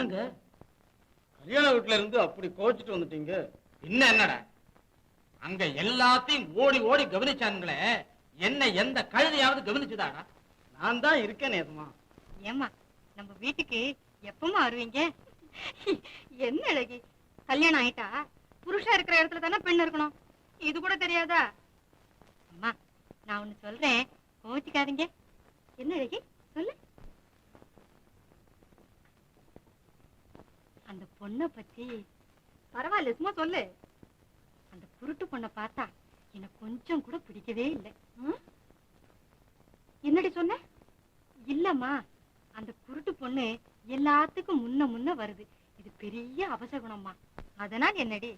என்னங்க கல்யாண வீட்டுல இருந்து அப்படி கோச்சிட்டு வந்துட்டீங்க? என்னடா அங்க எல்லாத்தையும் ஓடி ஓடி கவனிச்சானுங்களே, என்ன எந்த கழுதையாவது கவனிச்சுதாடா? நான் தான் இருக்கேன் நேசமா. ஏமா நம்ம வீட்டுக்கு எப்பமா வருவீங்க? என்ன அழகி, கல்யாணம் ஆயிட்டா புருஷன் இருக்கிற இடத்துல தானே பெண் இருக்கணும், இது கூட தெரியாதா? அம்மா நான் ஒண்ணு சொல்றேன், கோச்சிக்காதீங்க. என்ன அழகி சொல்லு. அந்த பொண்ணை பத்தி பரவாயில்ல, சும்மா சொல்லு. அந்த குருட்டு பொண்ணை பார்த்தா எனக்கு கொஞ்சம் கூட பிடிக்கவே இல்லை. என்னடி சொன்ன? இல்லம்மா, அந்த குருட்டு பொண்ணு எல்லாத்துக்கும் முன்ன முன்ன வருது, இது பெரிய அவசகுணம்மா. அதனால் என்னடி,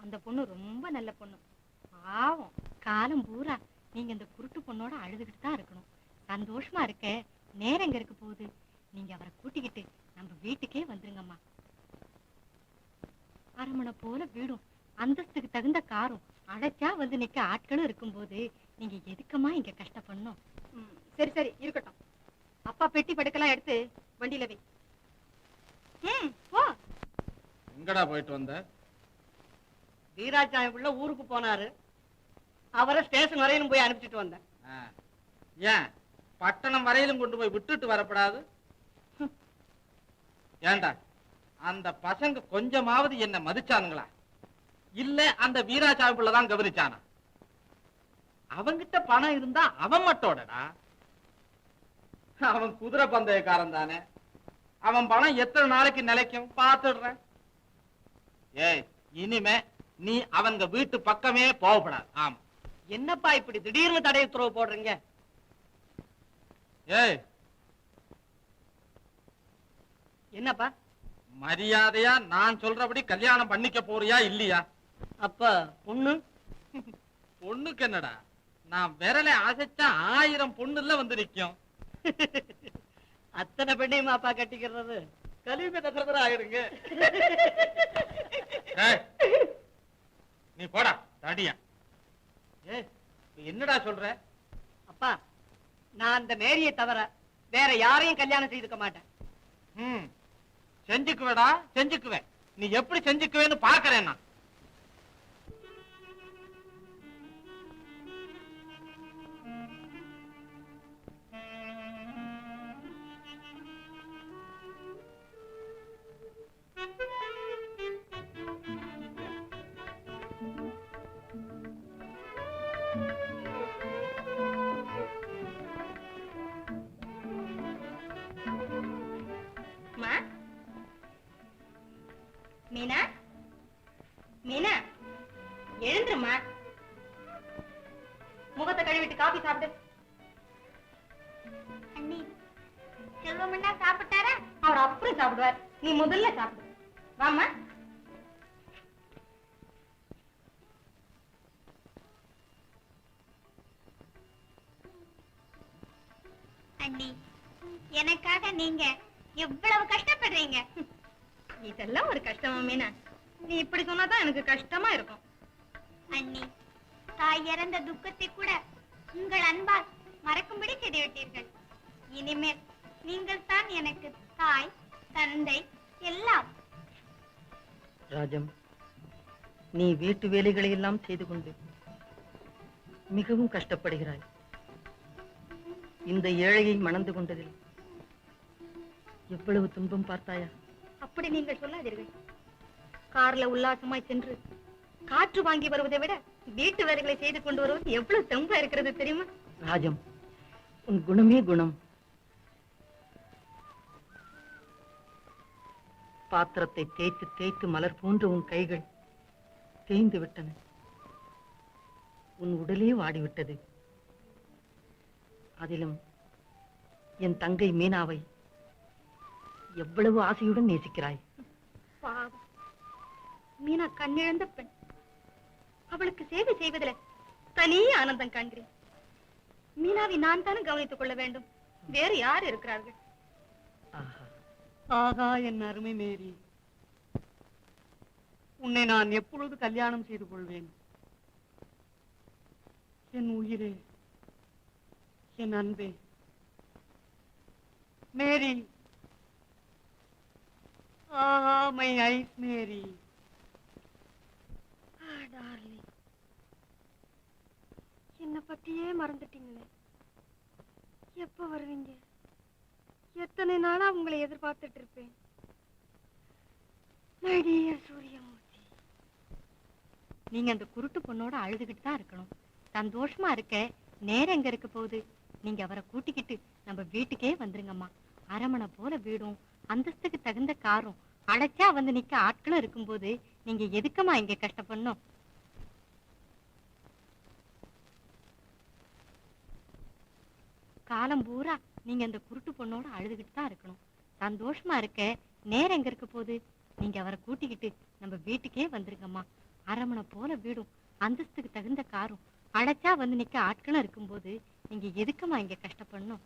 அந்த பொண்ணு ரொம்ப நல்ல பொண்ணு. பாவம், காலம் பூரா நீங்க இந்த குருட்டு பொண்ணோட அழுதுகிட்டு தான் இருக்கணும். சந்தோஷமா இருக்க நேரம் எங்க இருக்க போகுது? நீங்க அவரை கூட்டிக்கிட்டு நம்ம வீட்டுக்கே வந்துருங்கம்மா. அரமனை போல வீடும், அந்தஸ்துக்கு தகுந்த காரும், அழைச்சா வந்து நிக்க ஆட்களும் இருக்கும்போது நீங்க எதுக்கமா இங்க கஷ்டப்படணும்? சரி சரி இருக்கட்டும். அப்பா பெட்டி படுக்கலாம் எடுத்து வண்டியில வை. போ. எங்கடா போயிட்டு வந்த? வீராசாமி பிள்ளை ஊருக்கு போனாரு, அவரை ஸ்டேஷன் வரையிலும் போய் அனுப்பிச்சிட்டு வந்தேன். ஏன் பட்டணம் வரையிலும் கொண்டு போய் விட்டுட்டு வரப்படாது? ஏண்டா அந்த பசங்க கொஞ்சமாவது என்ன மதிச்சானுங்களா? இல்ல அந்த வீராசாமி பிள்ளைதான் கவனிச்சானா? அவங்கிட்ட பணம் இருந்தா அவன் மட்டோடடா. அவன் குதிரை பந்தயக்காரன் தானே, அவன் பணம் எத்தனை நாளைக்கு நிலைக்கும் பாத்துடுறேன். ஏய், இனிமே நீ அவங்க வீட்டு பக்கமே போகப்படாது. ஆமா. என்னப்பா இப்படி திடீர்னு தடை உத்தரவு போடுறீங்க? ஏய், என்னப்பா மரியாதையா நான் சொல்றபடி கல்யாணம் பண்ணிக்க போறியா இல்லையா? அப்ப பொண்ணு? பொண்ணுக்கு என்னடா, நான் விரலை அசைச்சா 1000 பொண்ணுல வந்து நிக்கும். அத்தனை பெண்ணையும் அப்பா கட்டிக்கிறது கலியுக தசரதர் ஆயிடுங்க. நீ போடா தடியா. என்னடா சொல்ற? அப்பா, நான் அந்த மேரியை தவிர வேற யாரையும் கல்யாணம் செய்துக்க மாட்டேன். செஞ்சுக்குவேடா, செஞ்சுக்குவேன். நீ எப்படி செஞ்சுக்குவேன்னு பாக்குறேன் நான். மீனா, மீனா எழுந்துருமா, முகத்தை கழுவிட்டு காபி சாப்பிடு. அண்ணி, செல்வமண்ணா சாப்பிட்டாரா? அவர் அப்புறம் சாப்பிடுவார், நீ முதல்ல சாப்பிடு. வாமா. அண்ணி, எனக்காக நீங்க எவ்வளவு கஷ்டப்படுறீங்க. இதெல்லாம் ஒரு கஷ்டமா மீனா? நீ இப்படி சொன்னாதான் எனக்கு கஷ்டமா இருக்கும். அண்ணி, தாய் இறந்த துக்கத்தை கூட உங்கள் அன்பால் மறக்கும்படி செய்து விட்டீர்கள். இனிமேல் நீங்கள் தான் எனக்கு தாய், தந்தை எல்லாம். ராஜம், நீ வீட்டு வேலைகளை எல்லாம் செய்து கொண்டு மிகவும் கஷ்டப்படுகிறாய். இந்த ஏழையை மணந்து கொண்டதில் எவ்வளவு துன்பம் பார்த்தாயா? அப்படி நீங்கள் சொல்லாதீர்கள். கார்ல உல்லாசமாய் சென்று காற்று வாங்கி வருவதை விட வீட்டு வேலைகளை செய்து கொண்டு வருவது எவ்வளவு தெம்பா இருக்கிறது தெரியுமா? ராஜம், உன் குணமே குணம். பாத்திரத்தை தேய்த்து தேய்த்து மலர் போன்ற உன் கைகள் தேய்ந்து விட்டன. உன் உடலே வாடிவிட்டது. அதிலும் என் தங்கை மீனாவை எவ்வளவு ஆசையுடன் நேசிக்கிறாய். பாவம், மீனா கண்ணிழந்த பெண். அவளுக்கு சேவை செய்வதில் தனி ஆனந்தம் காண்கிறேன். மீனாவை நான் தானே கவனித்துக் கொள்ள வேண்டும், வேறு யார் இருக்கிறார்கள்? ஆகா, என் அருமை மேரி, உன்னை நான் எப்பொழுது கல்யாணம் செய்து கொள்வேன்? என் உயிரே, என் அன்பே Mary. My eyes Mary. Darling, என்ன பத்தியே மறந்துட்டீங்களே. எப்ப வருவீங்க? எத்தனை நாளா உங்களை எதிர்பார்த்துட்டு இருப்பேன். மை டியர் சூரியமூர்த்தி, நீங்க அந்த குருட்டு பொண்ணோட அழுதுகிட்டு தான் இருக்கணும். சந்தோஷமா இருக்க நேரம் எங்க இருக்க போகுது? நீங்க அவரை கூட்டிக்கிட்டு நம்ம வீட்டுக்கே வந்துருங்கம்மா. அரமனை போல வீடும், அந்தஸ்துக்கு தகுந்த காரும், அடைச்சா வந்து நிக்க ஆட்களும் இருக்கும்போது நீங்க எதுக்குமா இங்க கஷ்டப்படணும்? காலம் பூரா நீங்க அந்த குருட்டு பொண்ணோட அழுதுகிட்டு தான் இருக்கணும். சந்தோஷமா இருக்க நேரம் எங்க இருக்க போகுது? நீங்க அவரை கூட்டிக்கிட்டு நம்ம வீட்டுக்கே வந்துருங்கம்மா. அரமனை போல வீடும், அந்தஸ்துக்கு தகுந்த காரும், அடைச்சா வந்து நிக்க ஆட்களும் இருக்கும்போது நீங்க எதுக்குமா இங்க கஷ்டப்படணும்?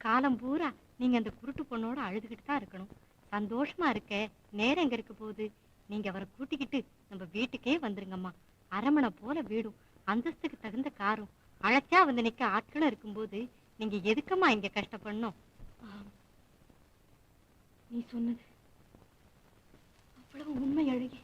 காலம் பூரா நீங்க அந்த குருட்டு பொண்ணோட அழுதுகிட்டு தான் இருக்கணும். சந்தோஷமா இருக்க நேரம் எங்க இருக்க போகுது? நீங்க அவரை கூட்டிக்கிட்டு நம்ம வீட்டுக்கே வந்துருங்கம்மா. அரமனை போல வீடும், அந்தஸ்துக்கு தகுந்த காரும், அழைச்சா வந்து நிக்க ஆட்களும் இருக்கும்போது நீங்க எதுக்குமா இங்க கஷ்டப்படணும்? நீ சொன்னது அவ்வளவு உண்மை அழகி.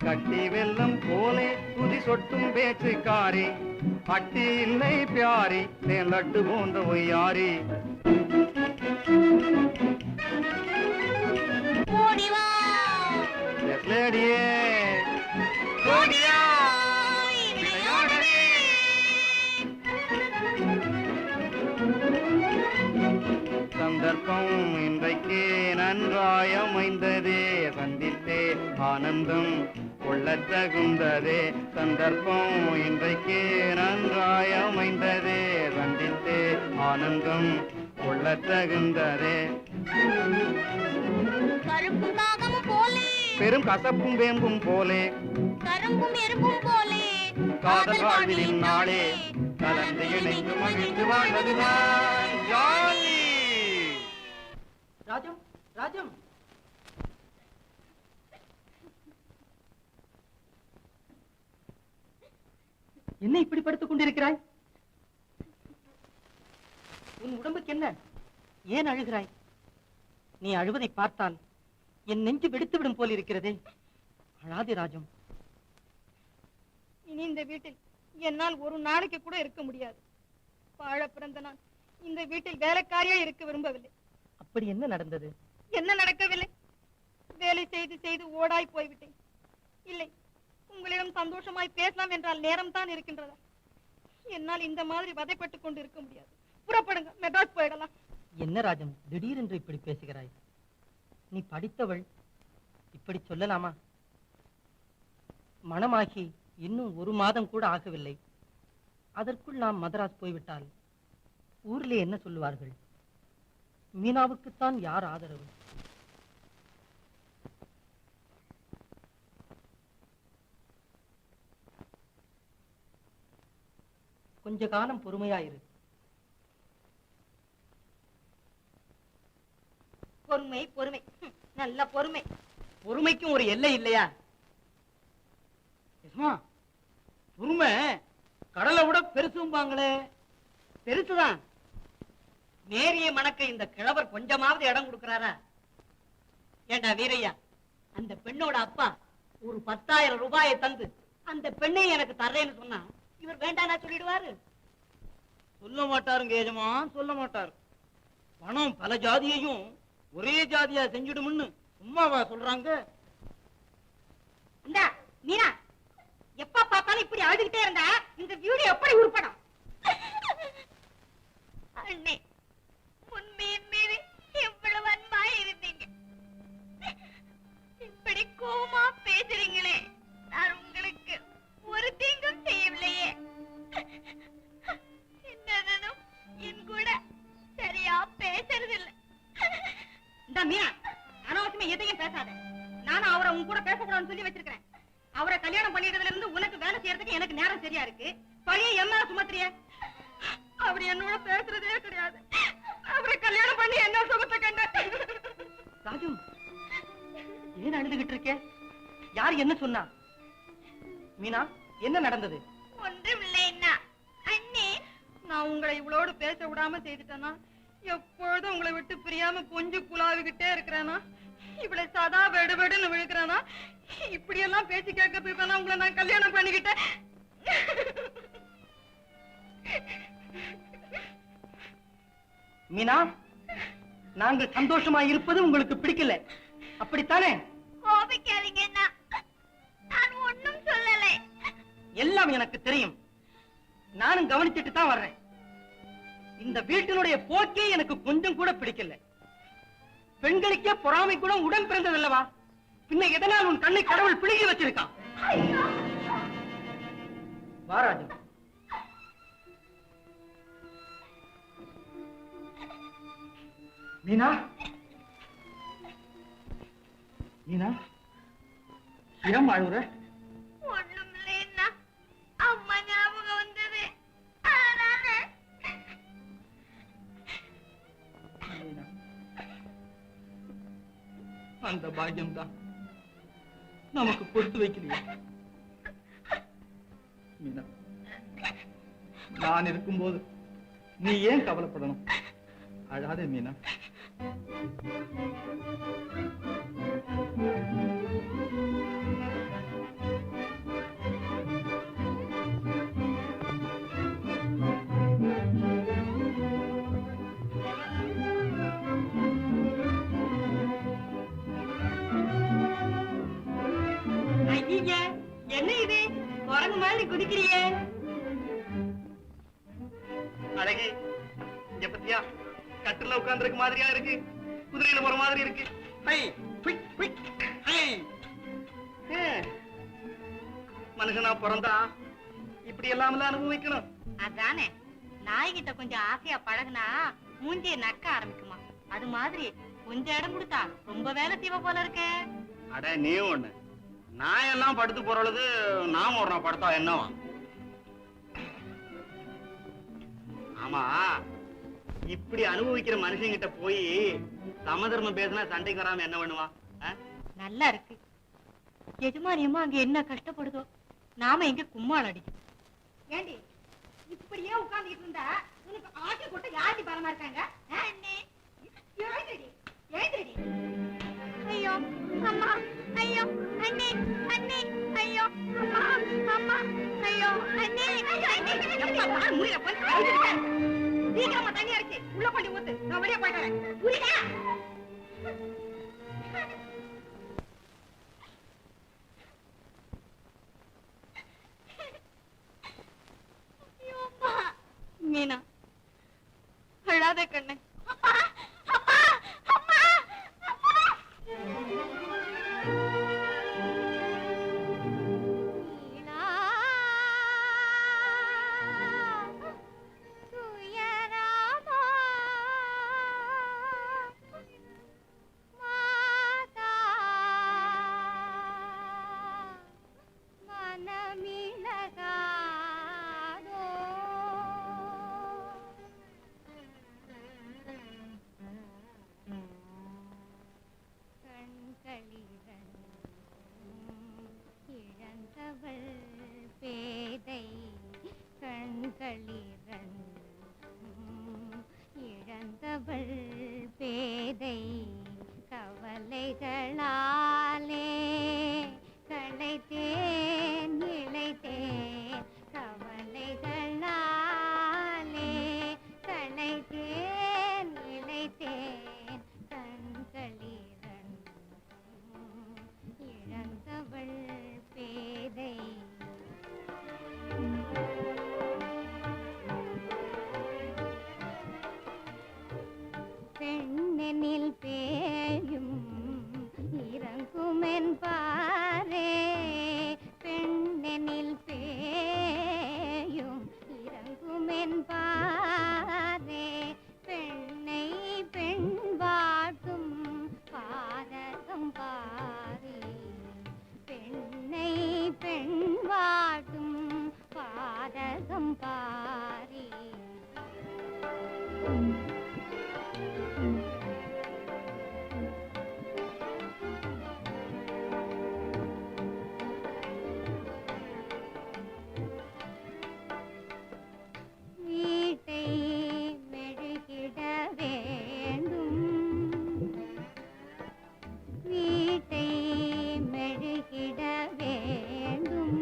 கட்டி வெல்லம் போலே துதி சொட்டும் பேச்சுக்காரி, அட்டி இல்லை பியாரி, தேன் லட்டு போன்ற ஒய்யாரி. சந்தர்ப்பம் இன்றைக்கு நன்றாய் அமைந்ததே, சந்தித்தே ஆனந்தம் கொள்ளத் தகுந்ததே. சந்தர்ப்பம் இன்றைக்கு நன்றாய் அமைந்ததே, சந்தித்தே ஆனந்தம் கொள்ளத் தகுந்ததே. கருப்பும் காகமும் போலே, பெரும் கசப்பும் வேம்பும் போலே, கரும்பும் எறும்பும் போலே, காதல் வாழ்வின் நாளே கலந்து இணைந்து மகிழ்ந்து வாழ்வதுதான் ஜாலி. ராஜம், ராஜம், என்ன இப்படி படுத்துக் கொண்டிருக்கிறாய்? உன் உடம்புக்கு என்ன? ஏன் அழுகிறாய்? நீ அழுவதை பார்த்தால் என் நெஞ்சு வெடித்துவிடும் போல் இருக்கிறதே. அழாதே ராஜம். இனி இந்த வீட்டில் என்னால் ஒரு நாளைக்கு கூட இருக்க முடியாது. வாழ பிறந்த நான் இந்த வீட்டில் வேலைக்காரியா இருக்க விரும்பவில்லை. அப்படி என்ன நடந்தது? என்ன நடக்கவில்லை? வேலை செய்து செய்து ஓடாய் போய்விட்டேன். இல்லை, உங்களிடம் சந்தோஷமாய் பேசலாம் என்றால் நேரம் தான் இருக்கின்றதா? என்னால் இந்த மாதிரி வதைப்பட்டுக் கொண்டு இருக்க முடியாது. புறப்படுங்க, மெட்ராஸ் போயிடலாம். என்ன ராஜம், திடீரென்று இப்படி பேசுகிறாய்? நீ படித்தவள், இப்படி சொல்லலாமா? மணமாகி இன்னும் 1 மாதம் கூட ஆகவில்லை. அதற்குள் நாம் மதராஸ் போய்விட்டால் ஊரிலே என்ன சொல்லுவார்கள்? மீனாவுக்குத்தான் யார் ஆதரவு? கொஞ்ச காலம் பொறுமையாயிரு. பொறுமை பொறுமை நல்ல பொறுமை. பொறுமைக்கும் ஒரு எல்லை இல்லையா? எஸ்மா, பொறுமை கடலை விட பெருசும்பாங்களே. பெருசுதான். நேரிய மணக்க இந்த கிழவர் கொஞ்சமாவது இடம் கொடுக்கிறாரா? ஏண்டா வீரையா, அந்த பெண்ணோட அப்பா ஒரு 10,000 ரூபாயை தந்து அந்த பெண்ணை எனக்கு தர்றேன்னு சொன்னா இவர் வேண்டானா சொல்லிடுவாரு? சொல்ல மாட்டாருங்க எஜமான், சொல்ல மாட்டாரு. பணம் பல ஜாதியையும் ஒரே ஜாதியா செஞ்சிடும்னு சும்மாவா சொல்றாங்க? இந்தா மீனா, எப்ப பார்த்தாலும் இப்படி அழுதுகிட்டே இருந்தா இந்த வீடு எப்படி உருப்படும்? அண்ணே, உண்மையின் மீது எவ்வளவு அன்பா இருந்தீங்க. இப்படி கோவமா பேசுறீங்களே, நான் உங்களுக்கு ஒரு தீங்கும் செய்யவில்லையே. என்னதும் என் கூட சரியா பேசுறதில்லை. இந்த மீனா, அனாவசியமா எதையும் பேசாத. நானும் அவரை உன் கூட பேசக்கூடாதுன்னு சொல்லி வச்சிருக்கிறேன். அவரை கல்யாணம் பண்ணிட்டதுல இருந்து உனக்கு வேலை செய்யறதுக்கு எனக்கு நேரம் சரியா இருக்கு. பழைய எம்மா சுமத்திரிய அவர் என்னோட பேசுறதே கிடையாது. அவரை கல்யாணம் பண்ணி என்ன சுகத்தை கண்ட. ராஜு, ஏன் அழுதுகிட்டு இருக்கே? யார் என்ன சொன்னா? மீனா, என்ன நடந்தது? ஒன்றும் இல்லைன்னா அண்ணே, நான் உங்களை இவளோடு பேச விடாம செய்துட்டேனா? எப்பொழுதும் உங்களை விட்டு பிரியாம கொஞ்சம் குழாவிக்கிட்டே இருக்கிறேனா? இவளை சதா வெடுவெடுன்னு விழுக்கிறானா? இப்படி எல்லாம் பேச்சு கேட்கறதுக்கு தானே உங்களை நான் கல்யாணம் பண்ணிக்கிட்டேன். மீனா, நாங்கள் சந்தோஷமா இருப்பது உங்களுக்கு பிடிக்கல, அப்படித்தானே? கோபிக்காதீங்க அண்ணா, நான் ஒண்ணும் சொல்லலை. எல்லாம் எனக்கு தெரியும். நானும் கவனிச்சுட்டு தான் வர்றேன். இந்த வீட்டினுடைய போக்கே எனக்கு கொஞ்சம் கூட பிடிக்கல. பெண்களுக்கே பொறாமை கூட உடன் பிறந்ததல்லவா? பின்ன எதனால் உன் கண்ணை கடவுள் பிடுங்கி வச்சிருக்கான்? வாராஜு, மீனா, மீனா, ஏன் அழுகுற? ஒண்ணும் இல்லைன்னா அம்மா ஞாபகம் வந்தது, அதனால. மீனா, அந்த பாக்கியம் தான் நமக்கு கொடுத்து வைக்கலையே. மீனா, நான் இருக்கும்போது நீ ஏன் கவலைப்படணும்? அழாதே மீனா. ஐய, என்ன இது குரங்கு மாதிரி குதிக்கிறியே? அழகி, இங்க பத்தியா கட்டுல உட்கார்ந்துருக்க மாதிரியா இருக்கு, குதிரையில போற மாதிரி இருக்கு. High, quick, quick, high. மனுஷனா பிறந்தா இப்படி எல்லாம் அனுபவிக்கணும். அதானே, நாய்கிட்ட கொஞ்சம் ஆசையா பழகுனா மூஞ்சிய நக்க ஆரம்பிக்குமா? அது மாதிரி கொஞ்சம் இடம் கொடுத்தா ரொம்ப வேலை செய்வ போல இருக்க. அட நீ ஒண்ணு, நான் எல்லாம் படுத்து போறது நாம ஒரு நாள் படுத்தா என்னவா? ஆமா, இப்படி அனுபவிக்கிற மனுஷங்கிட்ட போய் சமதர்மம் பேசினா சண்டைக்கு வராம என்ன பண்ணுவான்? நல்லா இருக்கு. எஜமானியமா அங்க என்ன கஷ்டப்படுதோ, நாம இங்க கும்மாள் அடிக்கும். ஏண்டி இப்படியே உட்கார்ந்துட்டு இருந்தா உனக்கு ஆட்டி போட்டு யாருக்கு பலமா இருக்காங்க? அண்ணே, எழுந்திரடி, எழுந்திரடி. ஐயோ அம்மா, ஐயோ அண்ணே, அண்ணே, ஐயோ அம்மா, அம்மா, ஐயோ அண்ணே, அண்ணே. எப்ப பாரு முடியல போய் அழுதுகிட்டே இருக்க. சீக்கிரமா தண்ணி அடிச்சு உள்ள கொண்டு ஊத்து, நான் வெளியே போயிட்டு வரேன். புரியுதா? ஐயோ அம்மா, மீனா, அழாத கண்ணே. அம்மா, அம்மா, அம்மா, அம்மா. நீலா, துயராமா, களைத்தேன் இளைத்தேன் கவலைகளாலே களைத்தேன் இளைத்தேன் கண்களிரண்டும் இழந்தவள் பேதை பெண்ணெனில் பேயும் இறங்குமென் பாரே பெண்ணெனில் பேயும் இறங்குமென் பாரே பெண்ணை பெண் வாட்டும் பாரகம் பாரே பெண்ணை பெண் வாட்டும் பாரகம் பாரே வீட்டை மெழுகிட வேண்டும் வீட்டை மெழுகிட வேண்டும்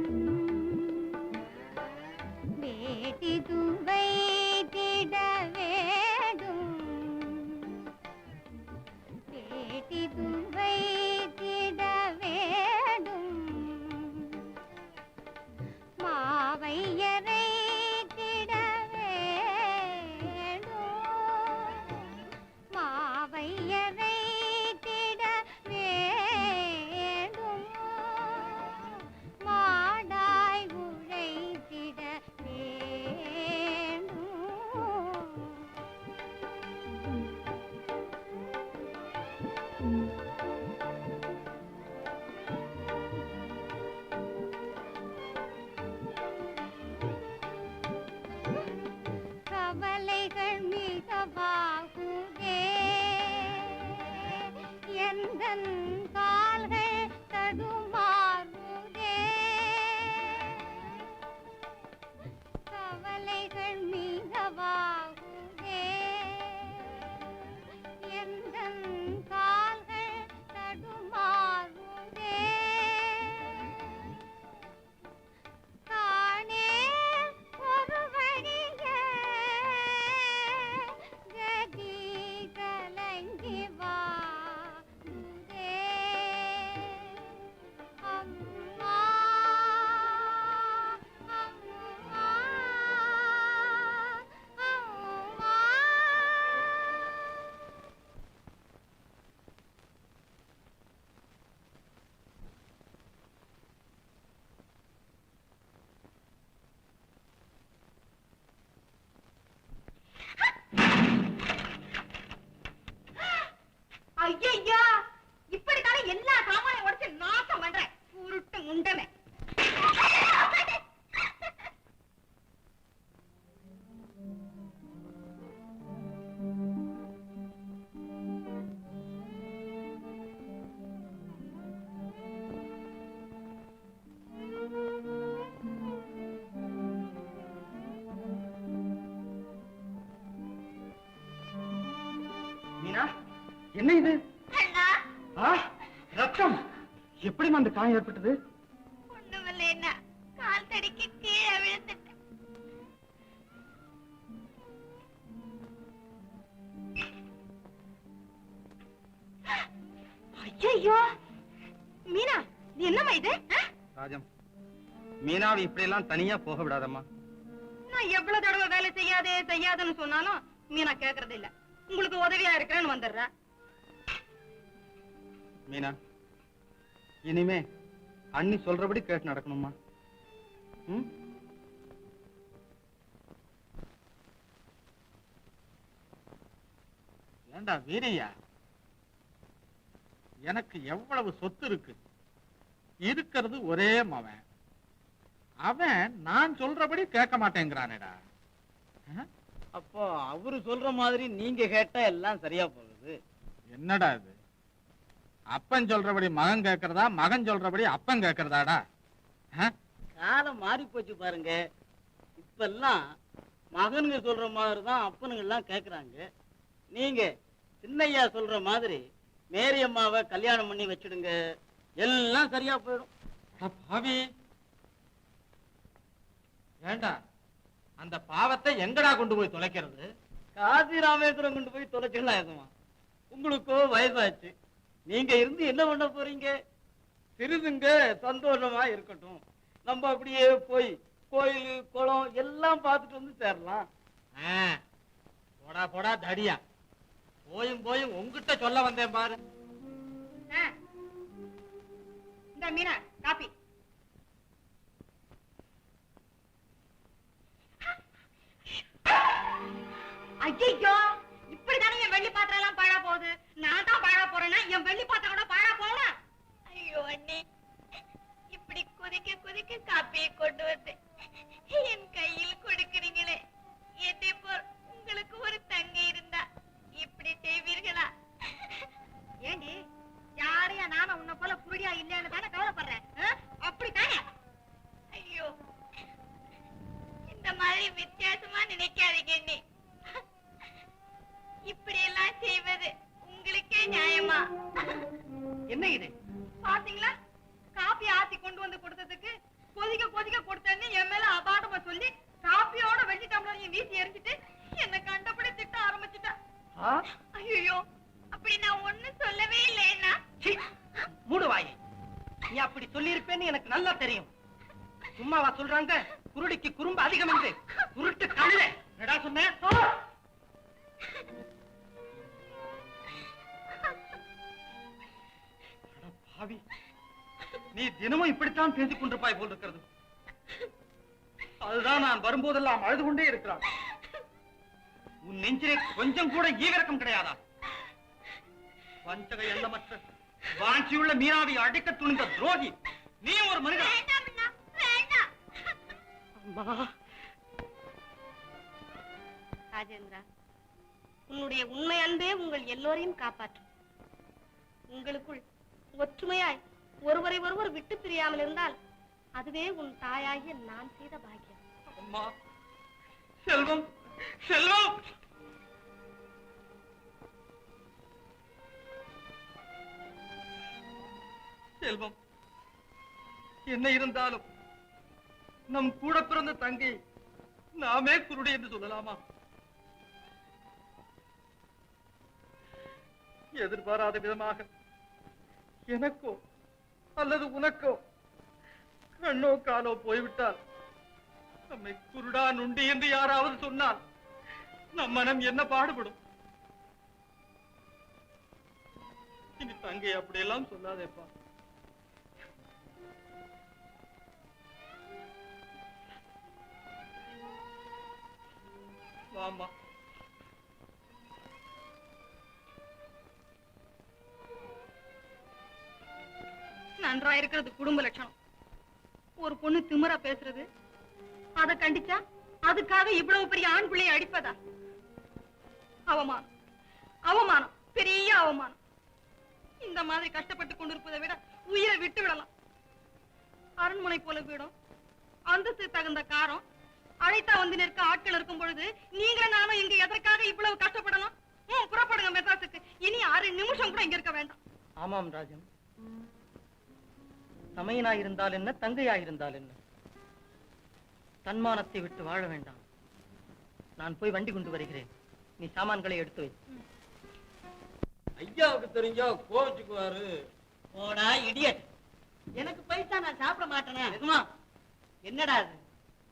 வேட்டி துவை திட வேண்டும் வேட்டி துவை திட வேண்டும் மாவையரை திட வேண்டும் மாவையரை திட வேண்டும் மாடாய் உழைத்திட வேண்டும் கவலைகள் மிகவாகுதே எந்தன் கால்கள் தடுமாறுதே கவலைகள் மிகவாகுதே எந்தன் கால்கள் தடுமாறுதே காணே ஒரு வழியே கதி கலங்கி வாடுதே அம்மா அம்மா அம்மா ஐயா இப்படித்தானே எல்லா சாமானையும் உடைச்சு நாசம் பண்றேன் உருட்டு முண்டமே மீனா என்ன இது அண்ணா ஆ, ரத்தம் எப்படிமா அந்த காயம் ஏற்பட்டது ஒண்ணுமில்ல என்ன கால் தடிக்கு கீழே விழுந்துட்டேன் ஐயோ மீனா இது என்னம்மா இது ராஜம் மீனாவை இப்படி எல்லாம் தனியா போக விடாதம்மா நான் எவ்வளவு தடவை வேலை செய்யாதுன்னு சொன்னாலும் மீனா கேக்குறது இல்ல உங்களுக்கு உதவியா இருக்கிறேன்னு வந்துடுற மீனா இனிமே அண்ணி சொல்றபடி கேட்டு நடக்கணுமா ம்? ஏண்டா வீரையா, எனக்கு எவ்வளவு சொத்து இருக்கு, இருக்கிறது ஒரே மவன், அவன் நான் சொல்றபடி கேட்க மாட்டேங்கிறானேடா. அப்போ அவரு சொல்ற மாதிரி நீங்க கேட்டா எல்லாம் சரியா போகுது. என்னடா இது, அப்பன் சொல்றபடி மகன் கேட்கறதா, மகன் சொல்றபடி அப்பன் கேட்கறதாடா? காலம் மாறி போச்சு பாருங்க. இப்பெல்லாம் மகனுங்க சொல்ற மாதிரி தான் அப்பனுங்க எல்லாம் கேக்குறாங்க. நீங்க சின்னையா சொல்ற மாதிரி மேரி அம்மாவை கல்யாணம் பண்ணி வச்சிடுங்க, எல்லாம் சரியா போயிடும். அட பாவி, ஏண்டா அந்த பாவத்தை எங்கடா கொண்டு போய் தொலைக்கிறது? காசி ராமேஸ்வரம் கொண்டு போய் தொலைச்சிடலாம் எதுமா. உங்களுக்கோ வயசாச்சு, நீங்க இருந்து என்ன பண்ண போறீங்க? சிறிதுங்க சந்தோஷமா இருக்கட்டும், நம்ம அப்படியே போய் கோயில் குளம் எல்லாம் பார்த்துட்டு வந்து சேரலாம். ஆ, போடா போடா தடியா, போயும் போயும் உங்ககிட்ட சொல்ல வந்தேன் பாரு. இந்த மீனா காப்பி. ஐயோ, இப்படிதானே என் வெள்ளி பாத்திரம் எல்லாம் பாழா போகுது. நான் தான் பாழா போறேன்னா என் வெள்ளி பாத்திரம் கூட பாழா போகலாம். ஐயோ அண்ணே, இப்படி குதிக்க குதிக்க காப்பியை கொண்டு வந்து என் கையில் கொடுக்கிறீங்களே. இதே போல் உங்களுக்கு ஒரு தங்கை இருந்தா இப்படி செய்வீர்களா? ஏண்டி, யாரையா நானும் உன்னை போல புருடியா இல்லைன்னு தானே கவலைப்படுறேன். அப்படித்தானே? ஐயோ, இந்த மாதிரி வித்தியாசமா நினைக்காதீங்க அண்ணே. இப்படி எல்லாம் செய்வது உங்களுக்கே நியாயமா? என்ன இது? பாத்தீங்களா, காப்பி ஆத்தி கொண்டு வந்து கொடுத்ததுக்கு கொதிக்க கொதிக்க கொடுத்தேன்னு என் மேல அபாடமா சொல்லி காப்பியோட வெள்ளி டம்ளரையும் வீசி எரிஞ்சிட்டு என்ன கண்டபடி திட்ட ஆரம்பிச்சுட்டா. ஐயோ, அப்படி நான் ஒண்ணும் சொல்லவே இல்லைன்னா. மூடுவாயே, நீ அப்படி சொல்லி இருப்பேன்னு எனக்கு நல்லா தெரியும். சும்மாவா சொல்றாங்க குருடிக்கு குறும்பு அதிகம் என்று? குருட்டு கழுத என்னடா சொன்னேன்? பாவி, நீ தினமும் இப்படித்தான் பேசிக் கொண்டிருப்பாய் போல் இருக்கிறது. அதுதான் நான் வரும்போதெல்லாம் அழுது கொண்டே இருக்கிறான். உன் நெஞ்சிலே கொஞ்சம் கூட ஈவிரக்கம் கிடையாதா? வஞ்சக எண்ணமற்ற வாஞ்சியுள்ள மீனாவை அடிக்க துணிந்த துரோகி நீ ஒரு மனிதன். வேண்டாம் அண்ணா, வேண்டாம். அம்மா, ராஜேந்திரா, உன்னுடைய உண்மை அன்பே உங்கள் எல்லோரையும் காப்பாற்றும். உங்களுக்குள் ஒற்றுமையாய் ஒருவரை ஒருவர் விட்டு பிரியாமல் இருந்தால் அதுவே உன் தாயாகிய நான் செய்த பாக்கியம். அம்மா, செல்வம் செல்வம், செல்வம், என்ன இருந்தாலும் நம் கூட பிறந்த தங்கை நாமே குருடி என்று சொல்லலாமா? எதிர்பாராத விதமாக எனக்கோ அல்லது உனக்கோ கண்ணோ காலோ போய்விட்டால், நம்மை குருடா நுண்டி என்று யாராவது சொன்னால் நம் மனம் என்ன பாடுபடும்? இனி தங்கை அப்படியெல்லாம் சொல்லாதேப்பா. வாம்மா. நன்றா இருக்கிறது குடும்ப லட்சணம். ஒரு பொண்ணு திமிரா பேசுறது, அத கண்டிச்சா அதுக்காக இவ்வளவு பெரிய ஆண் பிள்ளையை அடிப்பதா? அவமானம், அவமானம், பெரிய அவமானம். இந்த மாதிரி கஷ்டப்பட்டு கொண்டிருப்பதை விட உயிரை விட்டு விடலாம். அரண்மனை போல வீடும், அந்தஸ்து தகுந்த காரம், அழைத்தா வந்து நிற்க ஆட்கள் இருக்கும் பொழுது நீங்களும் நானும் இங்க எதற்காக இவ்வளவு கஷ்டப்படணும்? புறப்படுங்க மெட்ராஸுக்கு. இனி 6 நிமிஷம் கூட இங்க இருக்க வேண்டாம். ஆமாம் ராஜன், தமையனாயிருந்தால் என்ன, தங்கையாயிருந்தால் என்ன, தன்மானத்தை விட்டு வாழ வேண்டாம். நான் போய் வண்டி கொண்டு வருகிறேன், நீ சாமான்களை எடுத்து வை. ஐயாவுக்கு தெரிஞ்சா கோவிச்சுக்குவாரு. போடா இடியட், எனக்கு பைசா நான் சாப்பிட மாட்டேனே. எதுமா, என்னடா அது?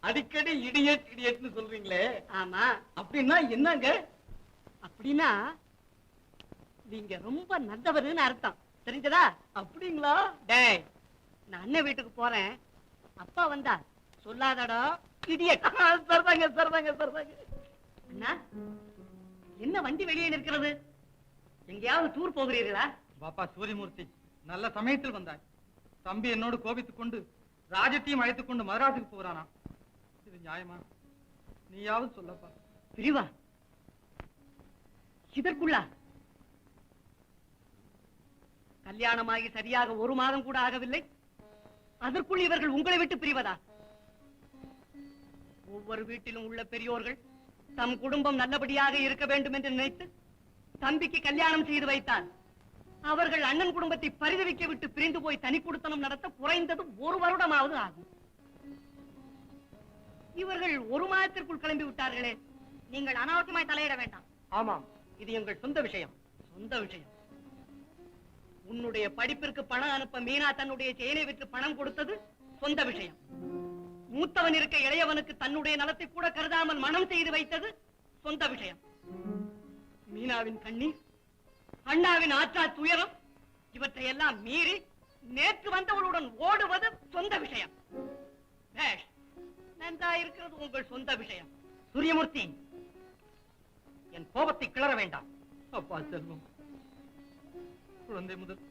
அடிக்கடி இடியட் இடியட்னு சொல்றீங்களே, ஆமா, அப்படின்னா என்னங்க? அப்படின்னா நீங்க ரொம்ப நல்லவருன்னு அர்த்தம், தெரிஞ்சதா? அப்படிங்களா? டேய், நான் அண்ணன் வீட்டுக்கு போறேன், அப்பா வந்தா சொல்லாதடா இடியட். சரிதாங்க சரிதாங்க சரிதாங்க. அண்ணா, என்ன வண்டி வெளியே நிற்கிறது? எங்கேயாவது டூர் போகிறீர்களா? பாப்பா சூரியமூர்த்தி, நல்ல சமயத்தில் வந்தாய். தம்பி என்னோடு கோபித்துக் கொண்டு ராஜத்தையும் அழைத்துக் கொண்டு மதராசுக்கு போறானா? இது நியாயமா? நீயாவது சொல்லப்பா. பிரிவா? இதற்குள்ளா? கல்யாணமாகி சரியாக 1 மாதம் கூட ஆகவில்லை, அதற்குள் இவர்கள் உங்களை விட்டு பிரிவதா? ஒவ்வொரு வீட்டிலும் உள்ள பெரியோர்கள் தம் குடும்பம் நல்லபடியாக இருக்க வேண்டும் என்று நினைத்து தம்பிக்கு கல்யாணம் செய்து வைத்தார். அவர்கள் அண்ணன் குடும்பத்தை பரிதவிக்க விட்டு பிரிந்து போய் தனி குடுத்தனம் நடத்த குறைந்தது 1 வருடமாவது ஆகும். இவர்கள் 1 மாதத்திற்குள் கிளம்பி விட்டார்களே. நீங்கள் அனாவசியமாய் தலையிட வேண்டாம். ஆமாம், இது எங்கள் சொந்த விஷயம். உன்னுடைய படிப்பிற்கு பணம் அனுப்ப மீனா தன்னுடைய செயினை விற்று பணம் கொடுத்தது சொந்த விஷயம். மூத்தவன் இருக்க இளையவனுக்கு தன்னுடைய நலத்தை கூட கருதாமல் மனம் செய்து வைத்தது சொந்த விஷயம். மீனாவின் கண்ணீர், அண்ணாவின் ஆற்றா துயரம், இவற்றையெல்லாம் மீறி நேற்று வந்தவளுடன் ஓடுவது சொந்த விஷயம். பேஷ், நன்றாயிருக்கிறது உங்கள் சொந்த விஷயம். சூரியமூர்த்தி, என் கோபத்தை கிளற வேண்டாம். அப்பா செல்வம், குழந்தை முதல்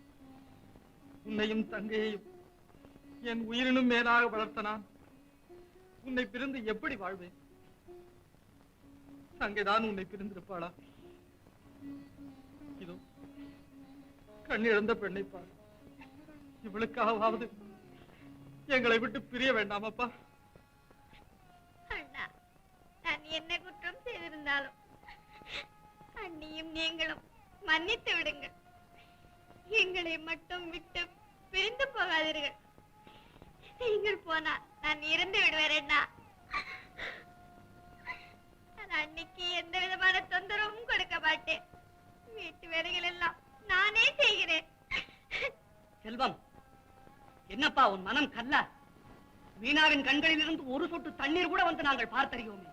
உன்னையும் தங்கையையும் என் உயிரினும் மேலாக வளர்த்த நான் உன்னை பிரிந்து எப்படி வாழ்வேன்? தங்கைதான் உன்னை பிரிந்திருப்பாளா? இதோ கண்ணிழந்த பெண்ணை பார். இவளுக்காவது எங்களை விட்டு பிரிய வேண்டாம் அப்பா. அண்ணா, நான் என்ன குற்றம் செய்திருந்தாலும் அண்ணியும் நீங்களும் மன்னித்து விடுங்கள். எங்களை மட்டும் விட்டு பிரிந்து போகாதீர்கள். நீங்கள் போனா நான் இறந்து விடுவேன் அண்ணா. நான் அன்னைக்கு எந்த விதமான தொந்தரவும் கொடுக்க மாட்டேன். வீட்டு வேலைகள் எல்லாம் நானே செய்கிறேன். செல்வம், என்னப்பா உன் மனம் கல்லா? மீனாவின் கண்களில் இருந்து ஒரு சொட்டு தண்ணீர் கூட வந்து நாங்கள் பார்த்தறியோமே.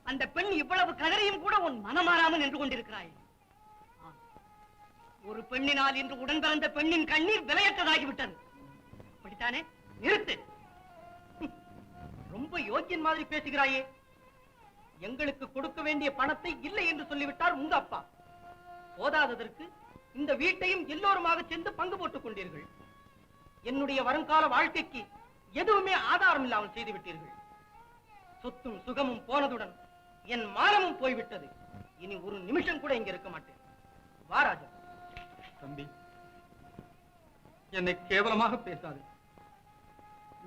அந்த பெண் இவ்வளவு கதறியும் கூட உன் மனமாறாமல் நின்று கொண்டிருக்கிறாய். ஒரு பெண்ணினால் இன்று உடன் பிறந்த பெண்ணின் கண்ணீர் விலையற்றதாகிவிட்டது. அப்படித்தானே? நிறுத்து. ரொம்ப யோக்கியன் மாதிரி பேசுகிறாயே. எங்களுக்கு கொடுக்க வேண்டிய பணத்தை இல்லை என்று சொல்லிவிட்டார் உங்க அப்பா. போதாததற்கு இந்த வீட்டையும் எல்லோருமாக சேர்ந்து பங்கு போட்டுக் கொண்டீர்கள். என்னுடைய வருங்கால வாழ்க்கைக்கு எதுவுமே ஆதாரம் இல்லாமல் செய்து விட்டீர்கள். சொத்தும் சுகமும் போனதுடன் என் மானமும் போய்விட்டது. இனி ஒரு நிமிஷம் கூட இங்க இருக்க மாட்டேன். வா ராஜா. தம்பி, என்னை கேவலமாக பேசாது.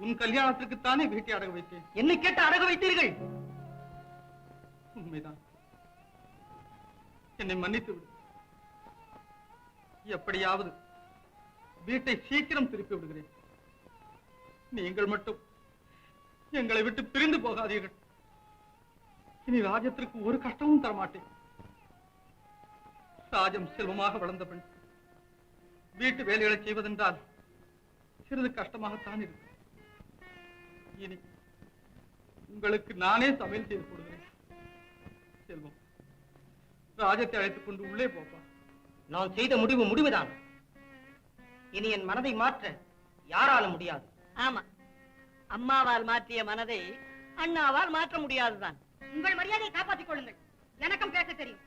உன் கல்யாணத்திற்குத்தானே வீட்டை அடகு வைத்தேன். என்னை கேட்டு அடகு வைத்தீர்கள்? உண்மைதான். என்னை மன்னித்து விடு. எப்படியாவது வீட்டை சீக்கிரம் திருப்பி விடுகிறேன். நீங்கள் மட்டும் எங்களை விட்டு பிரிந்து போகாதீர்கள். இனி ராஜத்திற்கு ஒரு கஷ்டமும் தரமாட்டேன். ராஜம் செல்வமாக வளர்ந்த பெண் வீட்டு வேலைகளை செய்வதென்றால் சிறிது கஷ்டமாகத்தான் இருக்கு. இனி உங்களுக்கு நானே சமையல் செய்து போடுகிறேன். செல்வம், ராஜத்தை அழைத்துக் கொண்டு உள்ளே போப்பா. நான் செய்த முடிவு முடிவுதான். இனி என் மனதை மாற்ற யாரால முடியாது. ஆமா, அம்மாவால் மாற்றிய மனதை அண்ணாவால் மாற்ற முடியாதுதான். உங்கள் மரியாதையை காப்பாற்றிக் கொள்ளுங்கள். எனக்கும் பேச தெரியும்.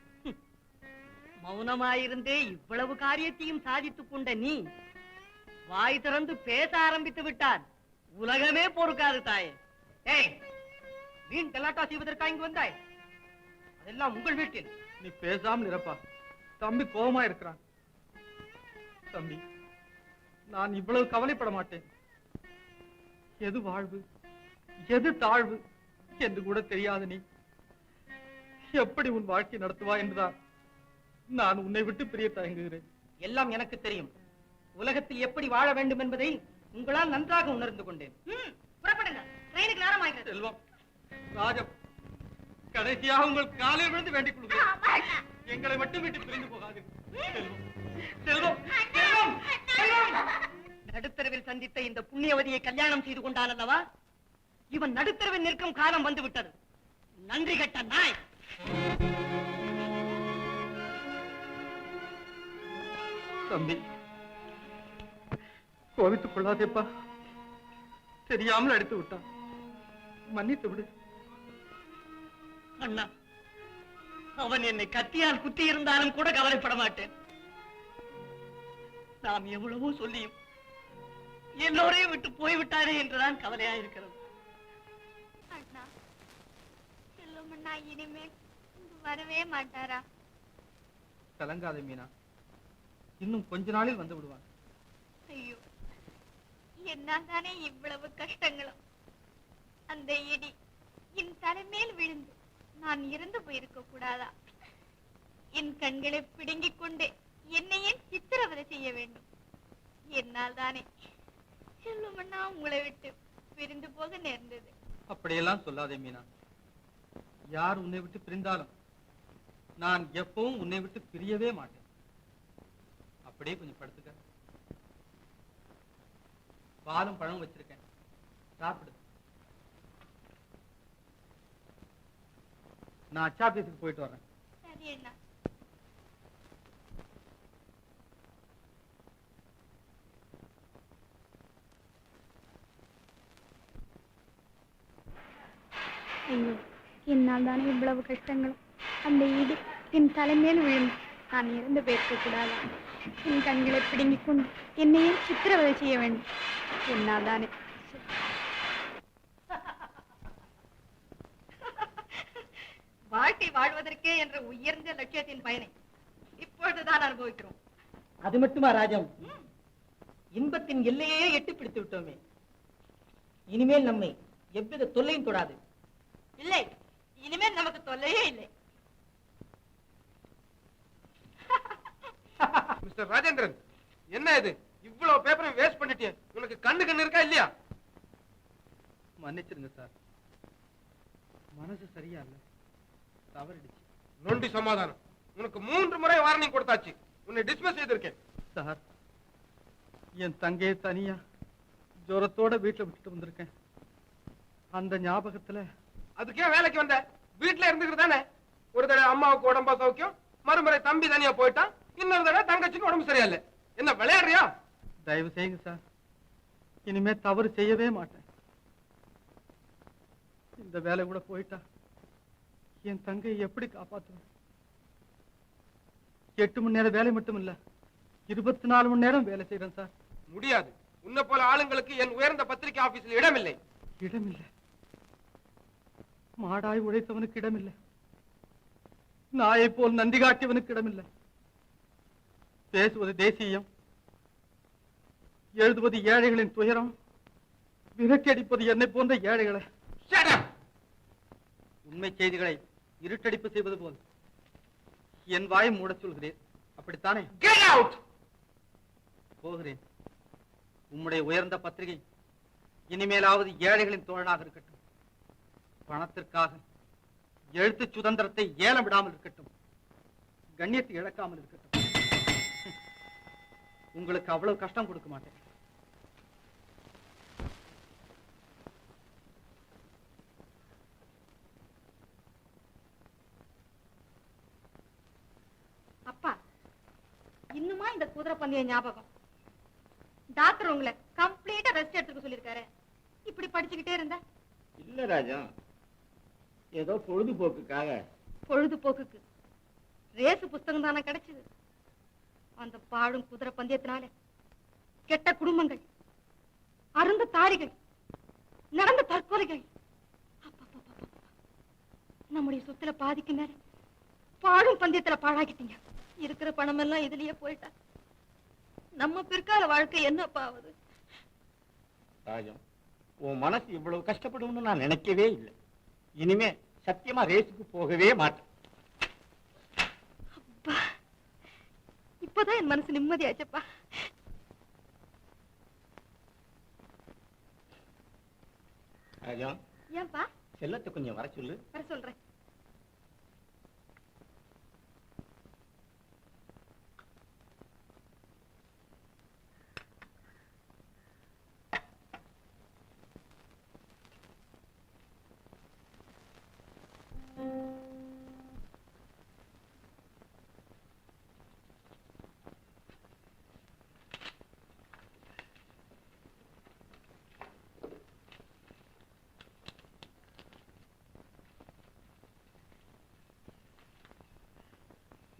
மௌனமாயிருந்தே இவ்வளவு காரியத்தையும் சாதித்துக் கொண்ட நீ வாய் திறந்து பேச ஆரம்பித்து விட்டார். உலகமே பொறுக்காது தாயே. ஏய், வீண் கலாட்டா செய்வதற்காக இங்கு வந்தாய்? அதெல்லாம் உங்கள் வீட்டில். நீ பேசாமல் இருப்பா. தம்பி கோபமா இருக்கிறான். தம்பி, நான் இவ்வளவு கவலைப்பட மாட்டேன். எது வாழ்வு எது தாழ்வு என்று கூட தெரியாது நீ எப்படி உன் வாழ்க்கை நடத்துவா என்றுதான் நான் உன்னை விட்டு பிரிய தயங்குகிறேன். எல்லாம் எனக்கு தெரியும். உலகத்தில் எப்படி வாழ வேண்டும் என்பதை உங்களால் நன்றாக உணர்ந்து கொண்டேன். புறப்படுங்க, ட்ரெயினுக்கு நேரம் ஆகிறது. செல்வம், ராஜம், கடைசியாக உங்கள் காலில் விழுந்து வேண்டிக் கொள்கிறேன். எங்களை மட்டும் விட்டு பிரிந்து போகாது. செல்வம், செல்வம், செல்வம். நடுத்தரவில் சந்தித்த இந்த புண்ணியவதியை கல்யாணம் செய்து கொண்டான் அல்லவா? இவன் நடுத்தரவில் நிற்கும் காலம் வந்து விட்டது. நன்றி கட்ட நாய். தம்பி, கோவித்துக் கொள்ளாதேப்பா. தெரியாமல் அடித்து விட்டான். மன்னித்து விடு. அண்ணா, அவன் என்னை கத்தியால் குத்தி இருந்தாலும் கூட கவலைப்பட மாட்டேன். நாம் எவ்வளவோ சொல்லியும் எல்லோரையும் விட்டு போய்விட்டாரே என்றுதான் கவலையா இருக்கிறது. அண்ணா, செல்லும் அண்ணா இனிமேல் வரவே மாட்டாரா? கலங்காத மீனா, இன்னும் கொஞ்ச நாளில் வந்து விடுவான். ஐயோ, என்னால்தானே இவ்வளவு கஷ்டங்களும். அந்த இடி என் தலைமேல் விழுந்து நான் இறந்து போயிருக்க கூடாதா? என் கண்களை பிடுங்கிக் கொண்டு என்னையே சித்திரவதை செய்ய வேண்டும். என்னால் தானே செல்வமண்ணா உங்களை விட்டு பிரிந்து போக நேர்ந்தது. அப்படியெல்லாம் சொல்லாதே மீனா. யார் உன்னை விட்டு பிரிந்தாலும் நான் எப்பவும் உன்னை விட்டு பிரியவே மாட்டேன். அப்படியே கொஞ்சம் படுத்துக்க. பாலும் பழம் வச்சிருக்கேன், சாப்பிடு. நான் அச்சாபீஸுக்கு போயிட்டு வரேன். சரி அண்ணா. ஐயோ, என்னால் தானே இவ்வளவு கஷ்டங்களும். அந்த ஈடு என் தலைமேல் விழுந்து நான் இறந்து போயிருக்க கூடாதா? என் கண்களை பிடுங்கிக் கொண்டு என்னையே சித்திரவதை செய்ய வேண்டும். என்னால் தானே. வாழ்க்கை வாழ்வதற்கே என்ற உயர்ந்த லட்சியத்தின் பயனை இப்பொழுதுதான் அனுபவிக்கிறோம். அது மட்டுமா ராஜம், இன்பத்தின் எல்லையே எட்டு பிடித்து விட்டோமே. இனிமேல் நம்மை எவ்வித தொல்லையும் தொடாது. இல்லை, இனிமேல் நமக்கு தொல்லையே இல்லை. மிஸ்டர் ராஜேந்திரன், என்ன இது இவ்வளவு பேப்பரை வேஸ்ட் பண்ணிட்டியே? உனக்கு கண்ணு இருக்கா இல்லையா? மன்னிச்சிருங்க சார், மனசு சரியா இல்ல, தவறிடுச்சு. நொண்டி சமாதானம். உனக்கு 3 முறை வார்னிங் கொடுத்தாச்சு. உன்னை டிஸ்மிஸ் செய்திருக்கேன். சார், என் தங்கையை தனியா ஜுரத்தோட வீட்டுல விட்டுட்டு வந்திருக்கேன். அந்த ஞாபகத்துல அதுக்கே வேலைக்கு வந்த? வீட்டுல இருந்துக்கிட்டு தானே. ஒரு தடவை அம்மாவுக்கு உடம்பா சௌக்கியம், மறுமுறை தம்பி தனியா போயிட்டான், இன்னொரு தடவை தங்கச்சின்னு உடம்பு சரியா இல்ல. என்ன விளையாடுறியா? தயவு செய்யுங்க சார், இனிமே தவறு செய்யவே மாட்டேன். இந்த வேலை கூட போயிட்டா என் தங்கையை எப்படி காப்பாற்றுவேன்? 8 மணி நேரம் வேலை மட்டும் இல்ல, 24 மணி நேரம் வேலை செய்யறேன் சார். முடியாது. உன்னை போல ஆளுங்களுக்கு என் உயர்ந்த பத்திரிகை ஆபீஸில் இடமில்லை. இடமில்லை? மாடாய் உழைத்தவனுக்கு இடமில்லை, நாயை போல் நன்றி காட்டியவனுக்கு இடமில்லை. பேசுவது தேசியம், எழுதுவது ஏழைகளின் துயரம், விரக்கடிப்பது என்னை போன்ற ஏழைகளை. உண்மை செய்திகளை இருட்டடிப்பு செய்வது போல் என் வாயை மூடச் சொல்கிறேன், அப்படித்தானே? Get out! போகிறேன். உம்முடைய உயர்ந்த பத்திரிகை இனிமேலாவது ஏழைகளின் தோழனாக இருக்கட்டும். பணத்திற்காக எழுத்து சுதந்திரத்தை ஏலம் விடாமல் இருக்கட்டும். கண்ணியத்தை இழக்காமல் இருக்கட்டும். உங்களுக்கு அவ்வளவு கஷ்டம் கொடுக்க மாட்டேன். அப்பா, இன்னுமா இந்த குதிரை பந்தய ஞாபகம்? டாக்டர் உங்களை கம்ப்ளீட்டா ரெஸ்ட் எடுத்துக்க சொல்லிருக்காரு. இப்படி படிச்சுக்கிட்டே இருந்த? இல்ல ராஜா, ஏதோ பொழுதுபோக்குக்காக. பொழுதுபோக்குக்கு ரேசு புஸ்தகம் தானே கிடைச்சது. அந்த பாடும் குதிரை பந்தயத்தினால கெட்ட குடும்பங்கள், அருந்த தாரிகள், நடந்த தற்கொலைகள், நம்முடைய சொத்துல பாதிக்கு மேல பாடும் பந்தயத்துல பாழாக்கிட்டீங்க. இருக்கிற பணம் எல்லாம் இதுலயே போயிட்டா நம்ம பிற்கால வாழ்க்கை என்னப்பா ஆகுது? ராஜம், உன் மனசு இவ்வளவு கஷ்டப்படும்னு நான் நினைக்கவே இல்லை. இனிமே சத்தியமா ரேஸுக்கு போகவே மாட்டேன். அப்பா, இப்பதான் என் மனசு நிம்மதியாச்சப்பா. ராஜா, ஏன்பா? செல்லத்தை கொஞ்சம் வர சொல்லு. வர சொல்றேன்.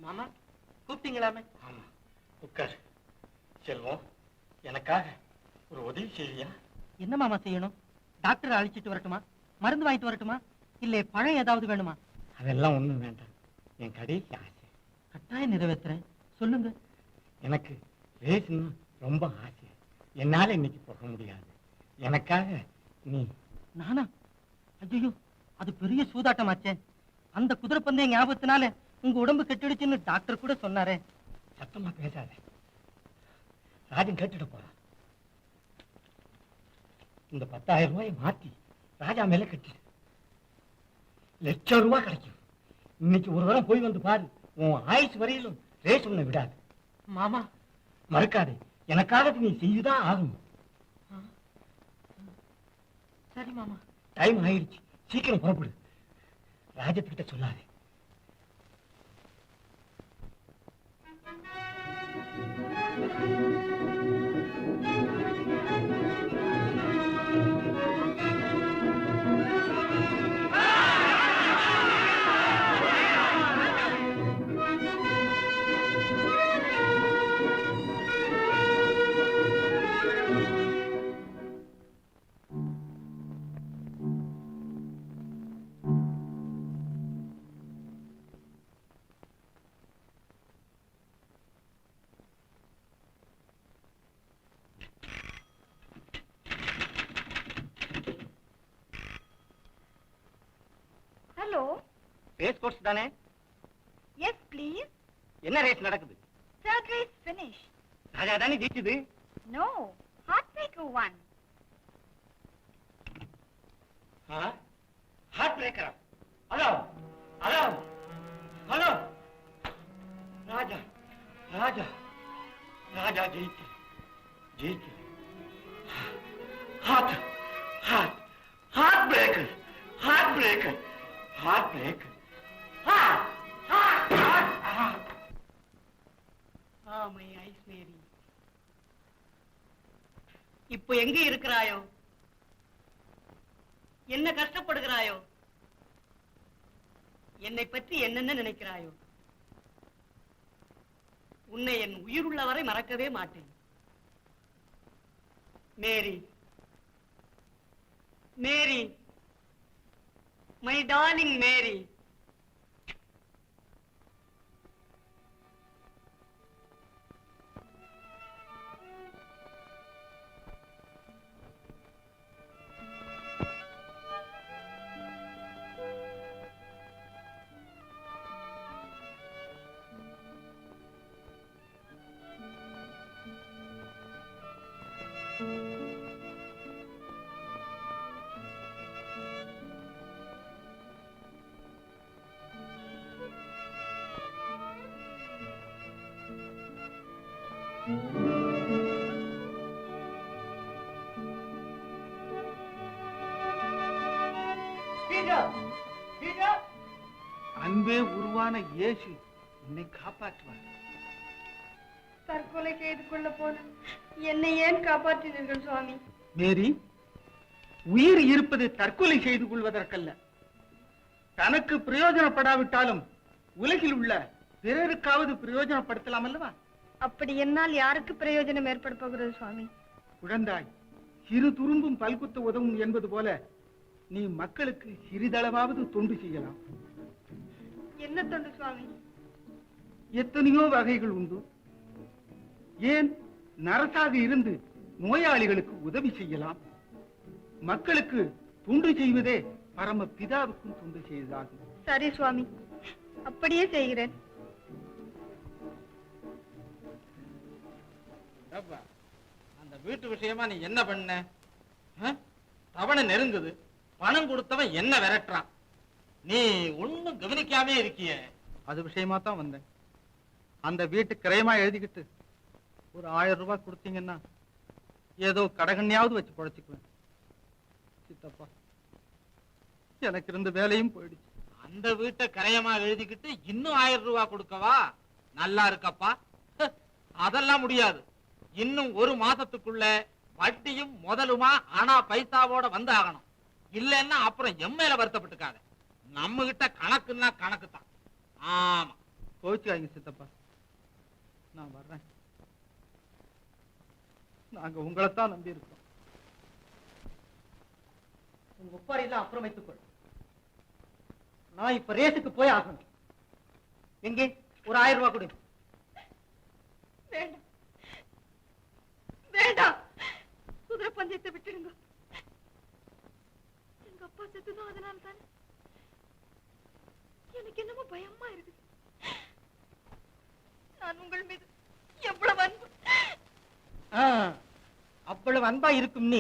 மாமா கூப்பிட்டீங்களாமே? ஆமா, உட்கார். செல்வம், எனக்காக ஒரு உதவி செய்வியா? என்ன மாமா செய்யணும்? டாக்டர் அழைச்சிட்டு வரட்டுமா? மருந்து வாங்கிட்டு வரட்டுமா? இல்ல பழம் ஏதாவது வேணுமா? அதெல்லாம் ஒண்ணும் வேண்டாம். என் கடைசி ஆசை கட்டாயம் நிறைவேற்றுறேன், சொல்லுங்க. எனக்கு ரேஸ்னா ரொம்ப ஆசை. என்னால இன்னைக்கு போக முடியாது. எனக்காக நீ. நானா? ஐயோ, அது பெரிய சூதாட்டமாச்சே. அந்த குதிரை பந்தய ஞாபகத்தினால உங்க உடம்பு கெட்டுடுச்சுன்னு டாக்டர் கூட சொன்னாரே. சத்தமா பேசாத. ராஜன் கேட்டுட்டு போறான். இந்த 10,000 ரூபாயை மாத்தி ராஜா மேல கட்டி ₹1,00,000 கிடைக்கும். இன்னைக்கு ஒரு தடவை போய் வந்து பாரு, உன் ஆயுசு வரையிலும் ரேஸ் உன்னை விடாது. மாமா மறக்காதே, எனக்காக நீ செய்துதான் ஆகணும். சரி மாமா. டைம் ஆயிடுச்சு, சீக்கிரம் புறப்படு. ராஜத்துக்கிட்ட சொல்லாதே. ஹலோ, ரேஸ் கோர்ஸ் தானே? Yes please. என்ன ரேஸ் நடக்குது? Third race finish. ராஜா தானே ஜெயிச்சது? No, heartbreaker won. ஹார்ட் பிரேக்கரா? Hello hello hello, Raja Raja Raja ஜெயிச்சு ஜெயிச்சு. Heart heart heartbreaker heartbreaker heartbreaker. My eyes Mary, இப்போ எங்க இருக்கிறாயோ? என்ன கஷ்டப்படுகிறாயோ? என்னை பற்றி என்னென்ன நினைக்கிறாயோ? உன்னை என் உயிர் உள்ளவரை மறக்கவே மாட்டேன். மேரி, மேரி, மை டார்லிங் மேரி. அன்பே உருவான இயேசு என்னை காப்பாற்றுவார். தற்கொலை செய்து கொள்ள போன என்னை ஏன் காப்பாற்றினீர்கள் சுவாமி? மேரி, உயிர் இருப்பது தற்கொலை செய்து கொள்வதற்கல்ல. தனக்கு பிரயோஜனப்படாவிட்டாலும் உலகில் உள்ள பிறருக்காவது பிரயோஜனப்படுத்தலாம் அல்லவா? அப்படி என்னால் யாருக்கு பிரயோஜனம் ஏற்பட போகிறது சுவாமி? குழந்தாய், சிறு துரும்பும் பல்குத்த உதவும் என்பது போல நீ மக்களுக்கு சிறிதளவாவது தொண்டு செய்யலாம். என்ன தொண்டு சுவாமி? எத்தனையோ வகைகள் உண்டு. ஏன் நரசாக இருந்து நோயாளிகளுக்கு உதவி செய்யலாம். மக்களுக்கு தொண்டு செய்வதே பரம பிதாவுக்கும் தொண்டு செய்வதாகும். சரி சுவாமி, அப்படியே செய்கிறேன். அந்த வீட்டு விஷயமா நீ என்ன பண்ண? தவணை நெருங்குது, பணம் கொடுத்தவன் என்ன விரட்டுறான், நீ ஒண்ணும் கவனிக்காமே இருக்கிய. அது விஷயமா தான் வந்தேன். அந்த வீட்டு கிரயமா எழுதிக்கிட்டு ஒரு 1000 ரூபாய் கொடுத்தீங்கன்னா ஏதோ கடகண்ணியாவது வச்சு பொழைச்சுக்குவேன். சித்தப்பா, எனக்கு இருந்த வேலையும் போயிடுச்சு. அந்த வீட்டை கரையமா எழுதிக்கிட்டு இன்னும் 1000 ரூபாய் கொடுக்கவா? நல்லா இருக்கப்பா. அதெல்லாம் முடியாது. இன்னும் ஒரு மாசத்துக்குள்ள வட்டியும் முதலுமா ஆனா பைசாவோட வந்து ஆகணும். இல்லைன்னா அப்புறம் எம்மையில வருத்தப்பட்டுக்காத. நம்ம கிட்ட கணக்குன்னா கணக்கு தான். ஆமா, கோச்சுக்காங்க சித்தப்பா, நான் வர்றேன். நாங்க உங்களைத்தான் நம்பி இருக்கோம். உங்க ஒப்பாரிலாம் அப்புறம் வைத்துக்கொள். நான் இப்ப ரேஸுக்கு போய் ஆகணும். எங்கே ஒரு 1000 ரூபாய் கொடு. வேண்டாம் வேண்டாம், குதிரை பந்தயத்தை விட்டுடுங்க. எங்க அப்பா செத்துதான், அதனால தானே எனக்கு என்னமோ பயமா இருக்குது. நான் உங்கள் மீது எவ்வளவு அன்பு. இவ்வளவு அன்பா இருக்கும் நீ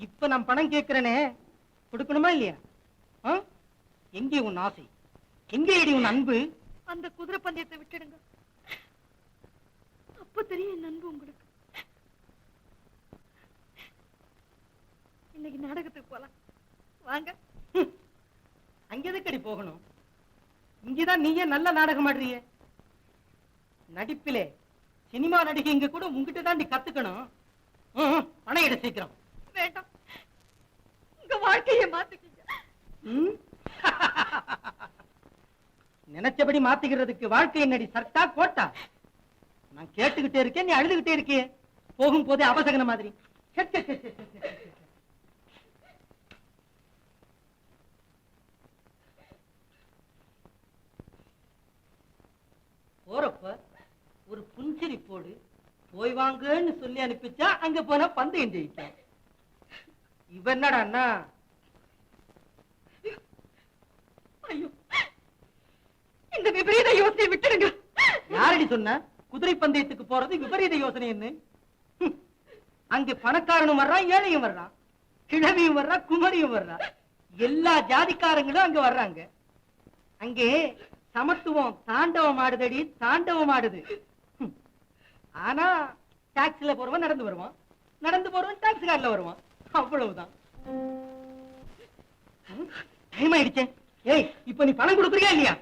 இப்ப நான் பணம் கேட்கிறேனே கொடுக்கணுமா இல்லையா? எங்கே உன் ஆசை, எங்கே உன் அன்பு? அந்த குதிரை பந்தயத்தை விட்டுடுங்க, அப்ப தெரியும் என் அன்பு உங்களுக்கு. இன்னைக்கு நாடகத்துக்கு போலாம் வாங்க. அங்கெதுக்கடி போகணும்? இங்கதான் நீயே நல்ல நாடகம் ஆடுறிய. நடிப்பிலே சினிமா நடிகை இங்க கூட உங்ககிட்ட தான் நீ கத்துக்கணும். பணம் எடு சீக்கிரம். வேண்டாம், உங்க வாழ்க்கையை மாத்திக்கீங்க. நினைச்சபடி மாத்திக்கிறதுக்கு வாழ்க்கை என்னடி சர்ட்டா கோட்டா? நான் கேட்டுக்கிட்டே இருக்கேன், நீ அழுதுகிட்டே இருக்கியே. போகும் போதே அபசகன மாதிரி. போறப்ப ஒரு புன்சிரி போடு, போய் வாங்கன்னு சொல்லி அனுப்பிச்சா அங்க போனா பந்தயம் ஜெயிக்கும். இவ என்னடா? ஐயோ, இந்த விபரீத யோசனை விட்டுடுங்க. யாரடி சொன்ன குதிரை பந்தயத்துக்கு போறது விபரீத யோசனைன்னு? அங்க பணக்காரனும் வர்றான், ஏழையும் வர்றான், கிழவியும் வர்றா, குமரியும் வர்றா, எல்லா ஜாதிக்காரங்களும் அங்க வர்றாங்க. அங்கே சமத்துவம் தாண்டவம் ஆடுதடி, தாண்டவம் ஆடுது. ஆனா டாக்ஸில போறவன் நடந்து வருவான், நடந்து போறவன் டாக்ஸி கார்ல வருவான், அவ்வளவுதான். டைம் ஆயிடுச்சே. ஏய், இப்ப நீ பணம் கொடுக்குறியா இல்லையா?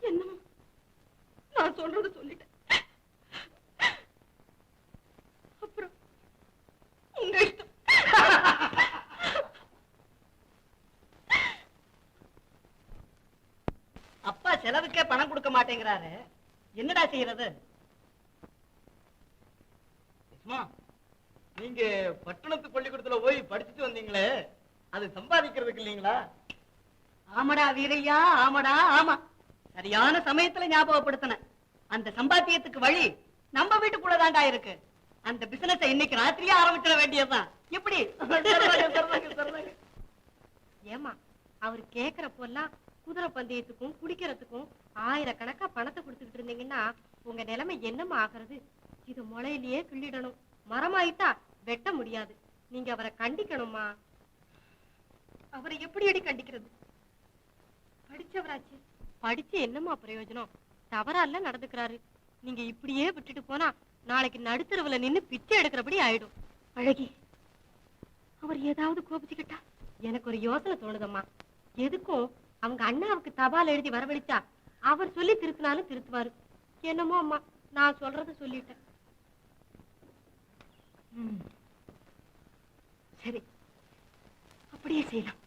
என்னமோ நான் சொல்றது சொல்லிட்டேன். அப்புறம் உங்க இஷ்டம். அப்பா செலவுக்கே பணம் கொடுக்க மாட்டேங்கிறாரு, என்னடா செய்யறது? நீங்க பட்டணத்து பள்ளிக்கூடத்துல போய் படிச்சுட்டு வந்தீங்களே, அது சம்பாதிக்கிறதுக்கு இல்லீங்களா? ஆமாடா வீரையா, ஆமாடா, ஆமா. சரியான சமயத்துல ஞாபகப்படுத்தின. அந்த சம்பாத்தியத்துக்கு வழி நம்ம வீட்டுக்குள்ளதாண்டா இருக்கு. அந்த பிசினஸ் இன்னைக்கு ராத்திரியே ஆரம்பிச்சிட வேண்டியதுதான். எப்படி? ஏமா அவர் கேக்குறப்பெல்லாம் குதிரை பந்தயத்துக்கும் குடிக்கிறதுக்கும் ஆயிரக்கணக்கா பணத்தை கொடுத்துக்கிட்டு இருந்தீங்கன்னா உங்க நிலைமை என்னமா ஆகுறது? இது முளையிலேயே கிள்ளிடணும், மரமாயிட்டா வெட்ட முடியாது. நீங்க அவரை கண்டிக்கணுமா. அவரை எப்படி அடி கண்டிக்கிறது? படிச்சவராச்சு, படிச்சு என்னமா பிரயோஜனம்? தவறால நடந்துக்கிறாரு. நீங்க இப்படியே விட்டுட்டு போனா நாளைக்கு நடுத்தரவுல நின்னு பிச்சை எடுக்கிறபடி ஆயிடும். அழகி, அவர் ஏதாவது கோபிச்சுக்கிட்டா? எனக்கு ஒரு யோசனை தோணுதம்மா. எதுக்கும் அவங்க அண்ணாவுக்கு தபால் எழுதி வரவழைச்சா அவர் சொல்லி திருத்தினாலும் திருத்துவாரு. என்னமோ அம்மா, நான் சொல்றத சொல்லிட்டேன். சரி, அப்படியே செய்யலாம்.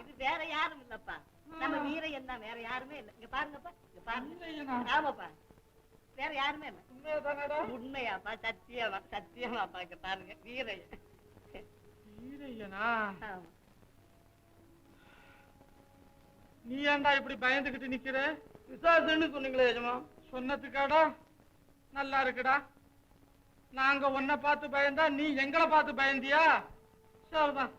இது வேற யாரும் இல்லப்பா, நம்ம வீரையன் தான், வேற யாருமே இல்ல. இங்க பாருங்கப்பா, இங்க பாருங்க. ஆமாப்பா, வேற யாருமே இல்ல. உண்மையாப்பா, சத்தியமா, சத்தியமாப்பா. இங்க பாருங்க, வீரையன். வீரையனா? நீ ஏன்டா இப்படி பயந்துகிட்டு நிக்கிற? விசாசன்னு சொன்னீங்களே எஜமா. சொன்னதுக்காடா? நல்லா இருக்குடா. நாங்க உன்னை பார்த்து பயந்தா நீ எங்களை பார்த்து பயந்தியா? சரிதான்.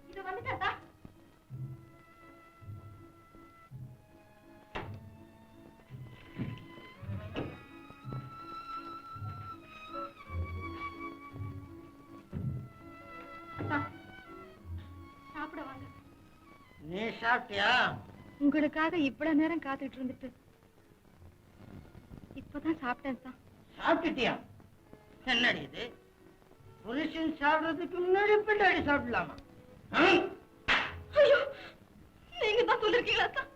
இது வந்துட்டா? சாப்பிட்டியா? உங்களுக்காக இவ்வளவு நேரம் காத்துட்டு இருந்துட்டு இப்பதான் சாப்பிட்டேன் தான். சாப்பிட்டுட்டியா? என்னடி இது? புருஷன் சாப்பிடுறதுக்கு முன்னாடி பின்னாடி சாப்பிடலாமா? ஐயோ, நீங்க தான் சொல்லிருக்கீங்களா தான்?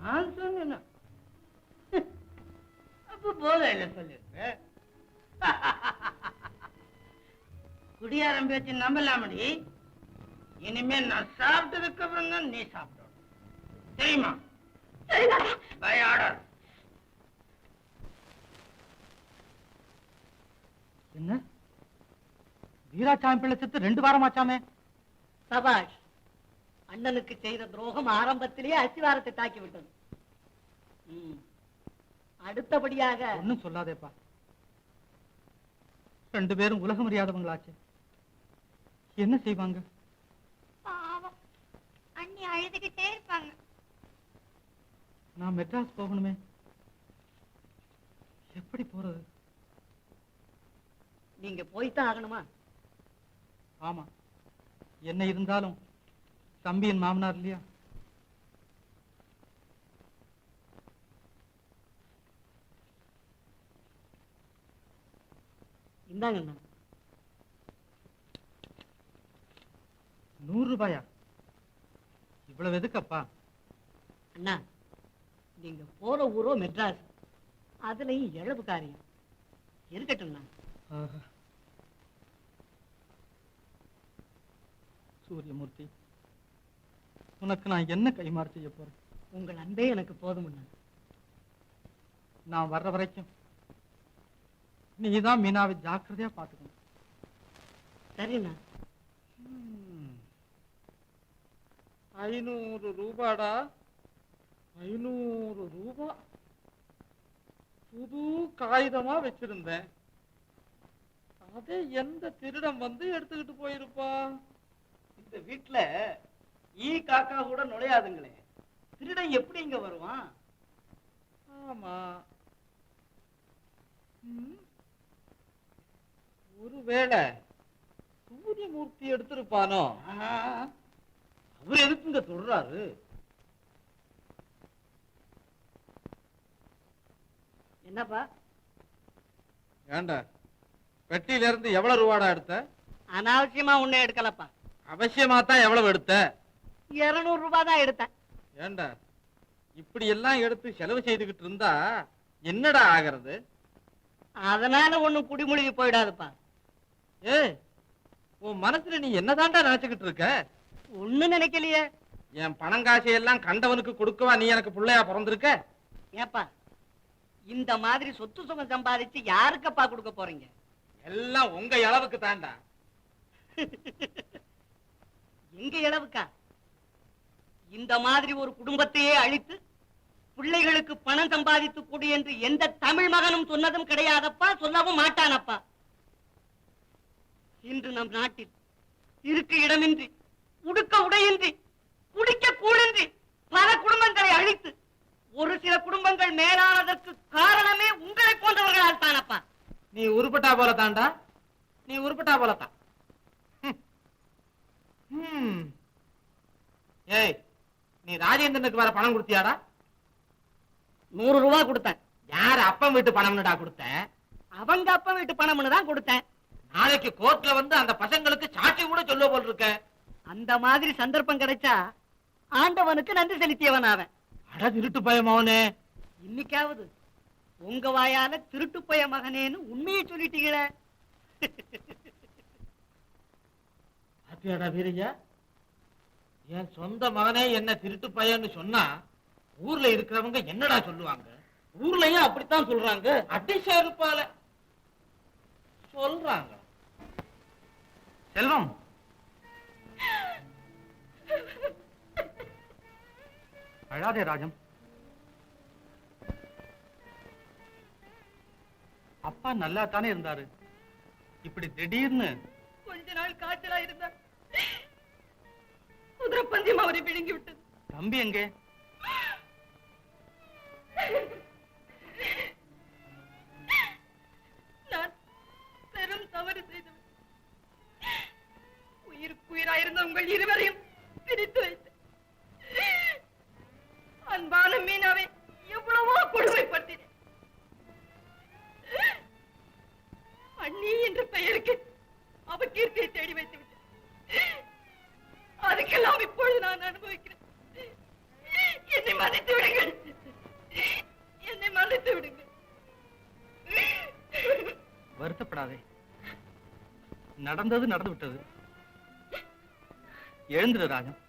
நான் சொன்னேன். அப்ப போதையில சொல்லிருப்பேன். குடியாரம் பேச்சு நம்பலாமடி. இனிமே நான் சாப்பிட்டதுக்கு அப்புறம் தான் நீ சாப்பிடணும். தெரியுமா? By order. என்ன வீராசாமி பிள்ளை செத்து 2 வாரமாச்சாமே? சபாஷ், அண்ணனுக்கு செய்த துரோகம் ஆரம்பத்திலேயே அசிவாரத்தை தாக்கி விட்டது. அடுத்தபடியாக ஒன்னும் சொல்லாதேப்பா. 2 பேரும் உலகம் அறியாதவங்களாச்சு. என்ன செய்வாங்க? பாவம், அண்ணி அழுதுகிட்டே இருப்பாங்க. நான் மெட்ராஸ் போகணுமே, எப்படி போறது? நீங்க போய்தான் ஆகணுமா? ஆமா, என்ன இருந்தாலும் தம்பியின் மாமனார் இல்லையா? இந்தாங்க அண்ணா. 100 ரூபாயா? இவ்வளவு எதுக்கப்பா? அண்ணா, நீங்க போற ஊரோ மெட்ராஸ், அதுலயும் இழவு காரியம் இருக்கட்டும்ண்ணா. ஆஹா. சூரியமூர்த்தி, உனக்கு நான் என்ன கைமாறு செய்ய போறேன்? உங்கள் அன்பே எனக்கு போதும். நான் வர்ற வரைக்கும் நீதான் மீனாவை ஜாக்கிரதையா பாத்துக்கணும். சரிண்ணா. 500 ரூபாடா. 500 ரூபா புது காகிதமா வச்சிருந்தேன். அதை எந்த திருடம் வந்து எடுத்துக்கிட்டு போயிருப்பா? இந்த வீட்டுல ஈ காக்கா கூட நுழையாதுங்களே, திருடன் எப்படி இங்க வருவான்? ஆமா, ஒருவேளை சூரியமூர்த்தி எடுத்திருப்பானோ? அவர் எதுக்கு இங்க தொடுறாரு? என்னப்பா? ஏண்டா, பெட்டியில இருந்து எவ்வளவு ரூபாடா எடுத்த? அனாவசியமா உன்னை எடுக்கலப்பா. அவசியமா தான் எவ்வளவு எடுத்த? 200 ரூபாய் தான் எடுத்தேன். ஏண்டா, இப்படி எல்லாம் எடுத்து செலவு செய்துகிட்டு இருந்தா என்னடா ஆகிறது? அதனால ஒண்ணும் குடிமொழிக்கு போயிடாதுப்பா. ஏய், உன் மனசுல நீ என்னதான்டா நினைச்சுக்கிட்டு இருக்க? ஒண்ணும் நினைக்கலையே. என் பணங்காசையெல்லாம் கண்டவனுக்கு கொடுக்கவா நீ எனக்கு பிள்ளையா பிறந்திருக்க? ஏப்பா, இந்த மாதிரி சொத்து சுகம் சம்பாதிச்சு யாருக்கப்பா கொடுக்க போறீங்க? எல்லாம் உங்க அளவுக்கு தாண்டா. எங்க இளவுக்கா? இந்த மாதிரி ஒரு குடும்பத்தையே அழித்து பிள்ளைகளுக்கு பணம் சம்பாதித்து கொடு என்று எந்த தமிழ் மகனும் சொன்னதும் கிடையாதப்பா, சொல்லவும் மாட்டானப்பா. இன்று நம் நாட்டில் இருக்க இடமின்றி, உடுக்க உடையின்றி, குடிக்க கூடின்றி பல குடும்பங்களை அழித்து ஒரு சில குடும்பங்கள் மேலானதற்கு காரணமே உங்களை போன்றவர்களால் தானப்பா. நீ உருப்பட்டா போல தாண்டா, நீ உருப்பட்டா போலத்தான். ஏய், நீ ராஜேந்திரனுக்கு வர பணம் கொடுத்தியாடா? 100 ரூபாய் கொடுத்தேன். யார் அப்பம் வீட்டு பணம்னுடா கொடுத்த? அவங்க அப்பா வீட்டு பணம்னு தான் கொடுத்தேன். நாளைக்கு கோர்ட்ல வந்து அந்த பசங்களுக்கு சாட்சி கூட சொல்ல போல் இருக்க. அந்த மாதிரி சந்தர்ப்பம் கிடைச்சா ஆண்டவனுக்கு நன்றி செலுத்தியவன் அவன். அட திருட்டு பயமாவனே, இன்னைக்காவது உங்க வாயால திருட்டு போய மகனேன்னு உண்மையை சொல்லிட்டீங்களே. பாத்தியாடா வீரையா, என் சொந்த மகனே என்ன திருட்டு பையன்னு சொன்னா ஊர்ல இருக்கிறவங்க என்னடா சொல்லுவாங்க? ஊர்லயும் அப்படித்தான் சொல்றாங்க. அடிசேருப்பால சொல்றாங்க. செல்வம், அழாதே ராஜம். அப்பா நல்லா தானே இருந்தாரு, இப்படி திடீர்னு? கொஞ்ச நாள் காய்ச்சலா இருந்தா குதிரை பந்தயம் அவரை விழுங்கி விட்டது. தம்பி எங்கே? நான் பெரும் தவறு செய்தேன். உயிருக்குயிராயிருந்த உங்கள் இருவரையும் பிரித்து வைத்தேன். என்ற பெயருக்கு அபகீர்த்தியை தேடி வைத்து விட்டேன். அதுக்கெல்லாம் இப்பொழுது நான் அனுபவிக்கிறேன். என்னை மன்னித்து விடுங்கள், என்னை மன்னித்து விடுங்கள். வருத்தப்படாதே, நடந்தது நடந்து விட்டது. எழுந்துரு ராஜம்.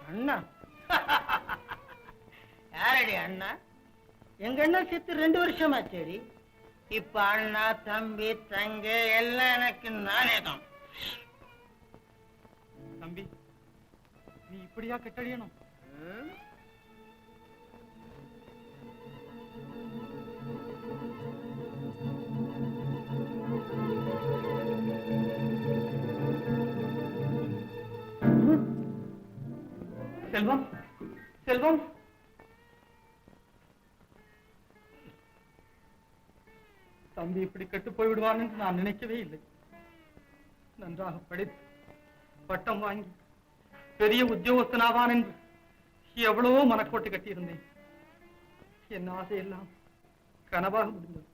அண்ணா யாரடி அண்ணா? எங்க அண்ணா செத்து 2 வருஷமா சரி. இப்ப அண்ணா தம்பி தங்க எல்லாம் எனக்கு நானே தான். தம்பி, நீ இப்படியா கெட்டழியணும்? செல்வம், செல்வம், தம்பி இப்படி கெட்டு போய்விடுவான் என்று நான் நினைக்கவே இல்லை. நன்றாக படித்து பட்டம் வாங்கி பெரிய உத்தியோகஸ்தனாவான் என்று எவ்வளவோ மனக்கோட்டை கட்டியிருந்தேன். என் ஆசையெல்லாம் கனவாக முடிந்தது.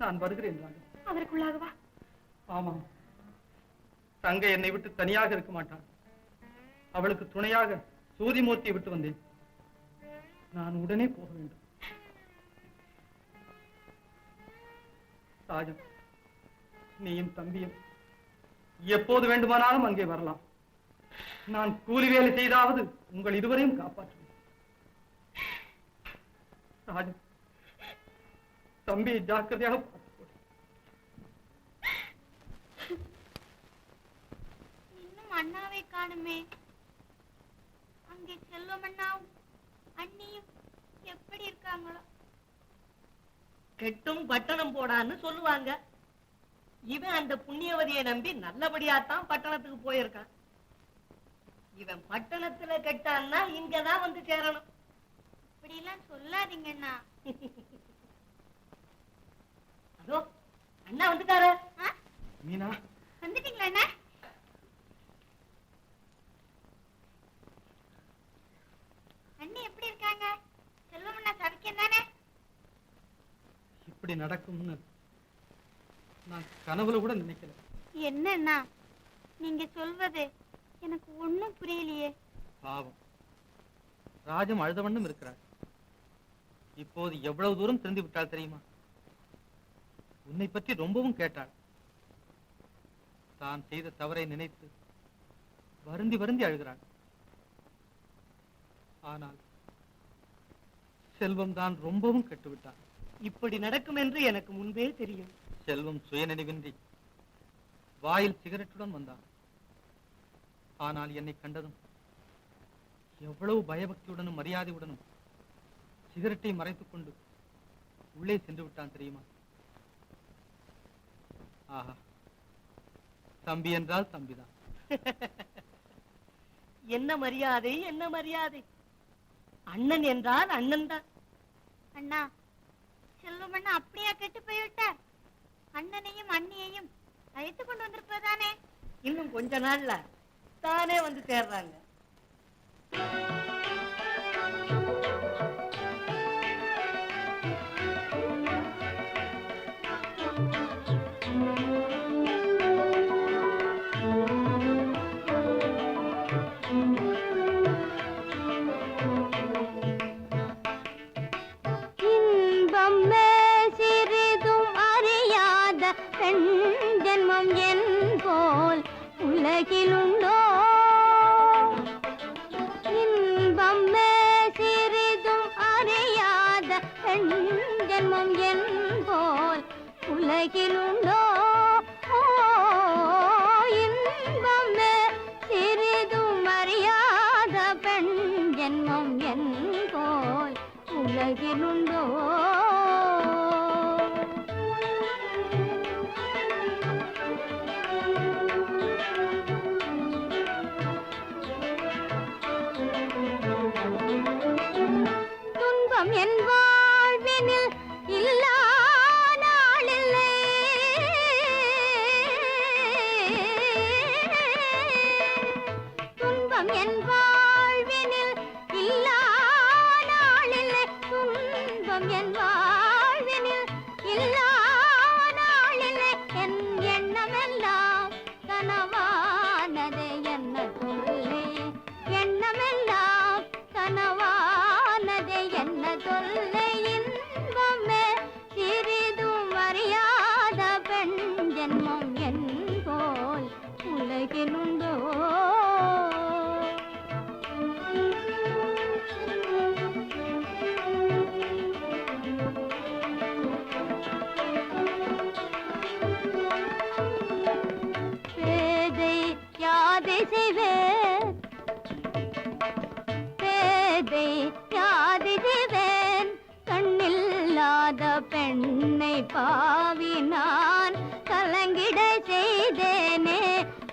நான் வருகிறேன் ராஜா. அதற்குள்ளாகவா? ஆமாம், தங்கை என்னை விட்டு தனியாக இருக்க மாட்டான். அவளுக்கு துணையாக சூதிமூர்த்தியை விட்டு வந்தேன். நான் உடனே போக வேண்டும். ராஜன், நீயும் தம்பியும் எப்போது வேண்டுமானாலும் அங்கே வரலாம். நான் கூலி வேலை செய்தாவது உங்கள் இருவரையும் காப்பாற்றுவேன். ராஜன், தம்பியை ஜாக்கிரதையாக பார்த்துக்கொள். இன்னும் அண்ணாவை காணுமே. அங்கே செல்வம் அண்ணாவும் அண்ணியும் எப்படி இருக்காங்களோ? கெட்டும் பட்டணம் போடான்னு சொல்லுவாங்க. இவன் அந்த புண்ணியவதியை நம்பி நல்லபடியாத்தான் பட்டணத்துக்கு போயிருக்கான். இவன் பட்டணத்துல கெட்டான்னா இங்கதான் வந்து சேரணும். இப்படி எல்லாம் சொல்லாதீங்கண்ணா. அதோ அண்ணா வந்துட்டாரு. மீனா, வந்துட்டீங்களா அண்ணா? அண்ணி எப்படி இருக்காங்க? செல்வம் அண்ணா சவிக்கம் தானே? இப்படி நடக்கும்னு நான் கனவுல கூட நினைக்கல. என்னண்ணா நீங்க சொல்வது எனக்கு ஒண்ணும் புரியலையே. பாவம், ராஜம் அழுத வண்ணம் இருக்கிறார். இப்போது எவ்வளவு தூரம் திரும்பி விட்டாள் தெரியுமா? உன்னை பற்றி ரொம்பவும் கேட்டாள். தான் செய்த தவறை நினைத்து வருந்தி வருந்தி அழுகிறாள். ஆனால் செல்வம் தான் ரொம்பவும் கெட்டுவிட்டான். இப்படி நடக்கும் என்று எனக்கு முன்பே தெரியும். செல்வம் சுயநினைவின்றி வாயில் சிகரெட்டுடன் வந்தான். ஆனால் என்னை கண்டதும் எவ்வளவு பயபக்தியுடனும் மரியாதையுடனும் சிகரெட்டை மறைத்துக் கொண்டு உள்ளே சென்று விட்டான் தெரியுமா? ஆஹா, தம்பி என்றால் தம்பிதான். என்ன மரியாதை, என்ன மரியாதை! அண்ணன் என்றால் அண்ணன் தான். அண்ணா, செல்வம் அண்ணா அப்படியா கெட்டு போய்விட்டார்? அண்ணனையும் அண்ணியையும் அழைத்து கொண்டு வந்திருப்பதானே? இன்னும் கொஞ்ச நாள்ல தானே வந்து சேர்றாங்க. ஜென்மம் என் போல் உலகிலுண்டோ? இன்பம் சிறிதும் அறியாத பெண் ஜென்மம் என் போல் உலகிலுண்டோ? இன்பம் சிறிதும் அறியாத பெண் ஜென்மம் என் போல் உலகிலுண்டோ? என் வாழ்வினில் இல்லா நாளில்லை. இன்பம் என் வாழ்வினில் இல்லா நாளில்லை துன்பம் என் வாழ்வினில் இல்லா நாளில்லை என் எண்ணமெல்லாம் கனவானதே என்ன தொல்லை எண்ணமெல்லாம் கனவானதே என்ன தொல்லை இன்பமே சிறிதும் அறியாத பெண் ஜென்மம் என் போல் உலகிலுண்டோ பேதை யாதை செய்வேன் பேதை யாதை செய்வேன் கண்ணில்லாத பெண்ணை பாவினான் கலங்கிட செய்தேனே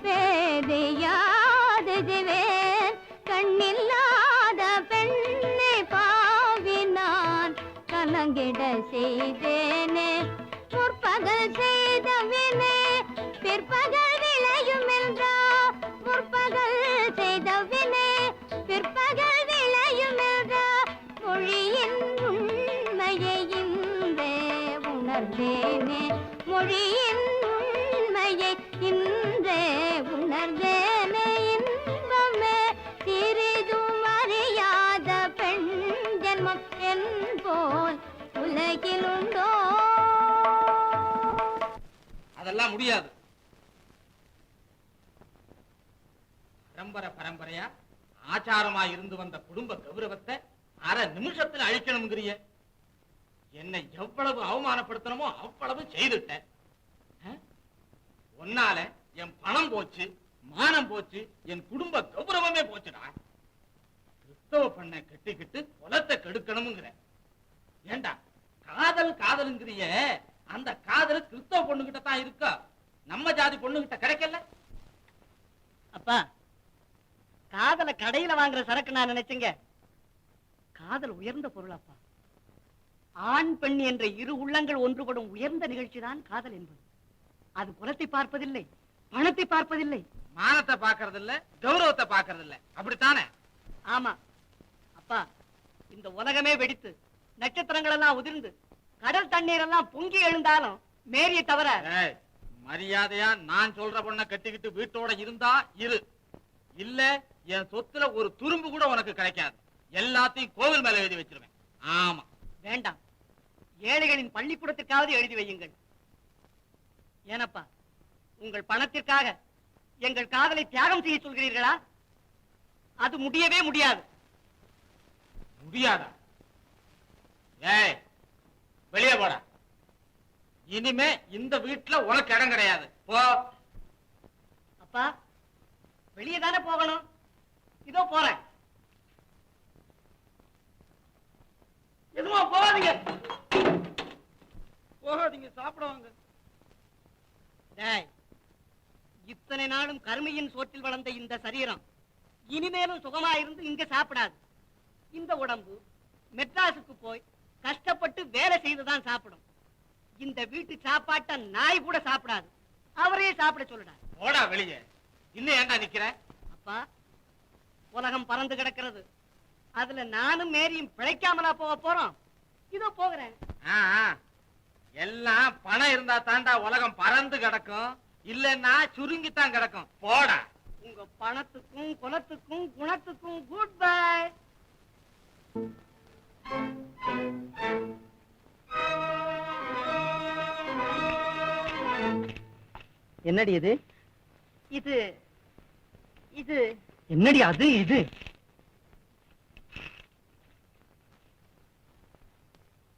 பேதை யாதை செய்வேன் கண்ணில்லாத பெண்ணை பாவினான் கலங்கிட செய்தேனே முற்பகல் செய்தவினே பிற்பகல் விளையும் என்றா முற்பகல் செய்தவினே பிற்பகல் விளையும் என்றா மொழியின் உண்மையை இன்றே உணர்ந்தேனே மொழியின் உண்மையை இன்றே உணர்ந்தேனே இன்பமே சிறிதும் அறியாத பெண் ஜென்மம் என் போல் உலகிலுண்டோ அதெல்லாம் முடியாது. பரம்பரையா ஆச்சாரமா இருந்து வந்த குடும்ப கௌரவத்தை அரை நிமிஷத்துல அழிக்கணுங்கிறிய. என்னை எவ்வளவு அவமானப்படுத்தணுமோ அவ்வளவு செய்துட்டேன். ஒன்னால என் பணம் போச்சு, மானம் போச்சு, என் குடும்ப கௌரவமே போச்சுடா. கிறிஸ்தவ பண்ண கட்டிக்கிட்டு குலத்தை கெடுக்கணும்ங்கிற. ஏண்டா காதல் காதலுங்கிறிய, அந்த காதல் கிறிஸ்தவ பொண்ணுகிட்ட தான் இருக்கா, நம்ம ஜாதி பொண்ணுகிட்ட கிடைக்கல. அப்பா, காதல கடையில வாங்குற சரக்கு நான் நினைச்சேங்க. காதல் உயர்ந்த பொருள் அப்பா. ஆண் பெண் என்ற இரு உள்ளங்கள் ஒன்றுபடும் உயர்ந்த நிகழ்ச்சி தான் காதல் என்பது. அது குலத்தை பார்ப்பதில்லை, பணத்தை பார்ப்பதில்லை, மானத்தை பார்க்கறதில்ல, கௌரவத்தை பார்க்கறதில்ல. அப்படித்தானே? ஆமா அப்பா. இந்த உலகமே வெடித்து நட்சத்திரங்கள் எல்லாம் உதிர்ந்து கடல் தண்ணீர் எல்லாம் பொங்கி எழுந்தாலும் மேரியை தவிர. மரியாதையா நான் சொல்ற பொண்ண கட்டிக்கிட்டு வீட்டோட இருந்தா இரு, இல்ல என் சொத்துல ஒரு துரும்பு கூட உனக்கு கிடைக்காது. எல்லாத்தையும் கோவில் மேல எழுதி வச்சிருவேன். ஆமா. வேண்டாம், ஏழைகளின் பள்ளிக்கூடத்திற்காவது எழுதி வையுங்கள். ஏனப்பா, உங்கள் பணத்திற்காக எங்கள் காதலை தியாகம் செய்ய சொல்கிறீர்களா? அது முடியவே முடியாது. முடியாதா? ஏய், வெளியே போடா. இனிமே இந்த வீட்டுல உனக்கு இடம் கிடையாது. போ. அப்பா, வெளியே தானே போகணும். இதோ போறேன். எதுவும் போகாதீங்க, போகாதீங்க, சாப்பிடுவாங்க. இத்தனை நாளும் கருமையின் சோற்றில் வளர்ந்த இந்த சரீரம் இனிமேலும் சுகமா இருந்து இங்க சாப்பிடாது. இந்த உடம்பு மெட்ராஸுக்கு போய் கஷ்டப்பட்டு வேலை செய்துதான் சாப்பிடும். இந்த வீட்டு சாப்பாட்ட நாய் கூட சாப்பிடாது. அவரே சாப்பிட சொல்லுடார். போடா வெளியே. இன்னும் ஏண்டா நிக்கிற? அப்பா, உலகம் பறந்து கிடக்கிறது. அதுல நானும் மேரியும் பிழைக்காமலா போக போறோம். இதோ போகிறேன். எல்லாம் பணம் இருந்தா தாண்டா உலகம் பறந்து கிடக்கும், இல்லன்னா சுருங்கித்தான் கிடக்கும். போடா. உங்க பணத்துக்கும் குலத்துக்கும் குணத்துக்கும் குட் பை. என்னடி இது? இது இது என்னடி அது? இது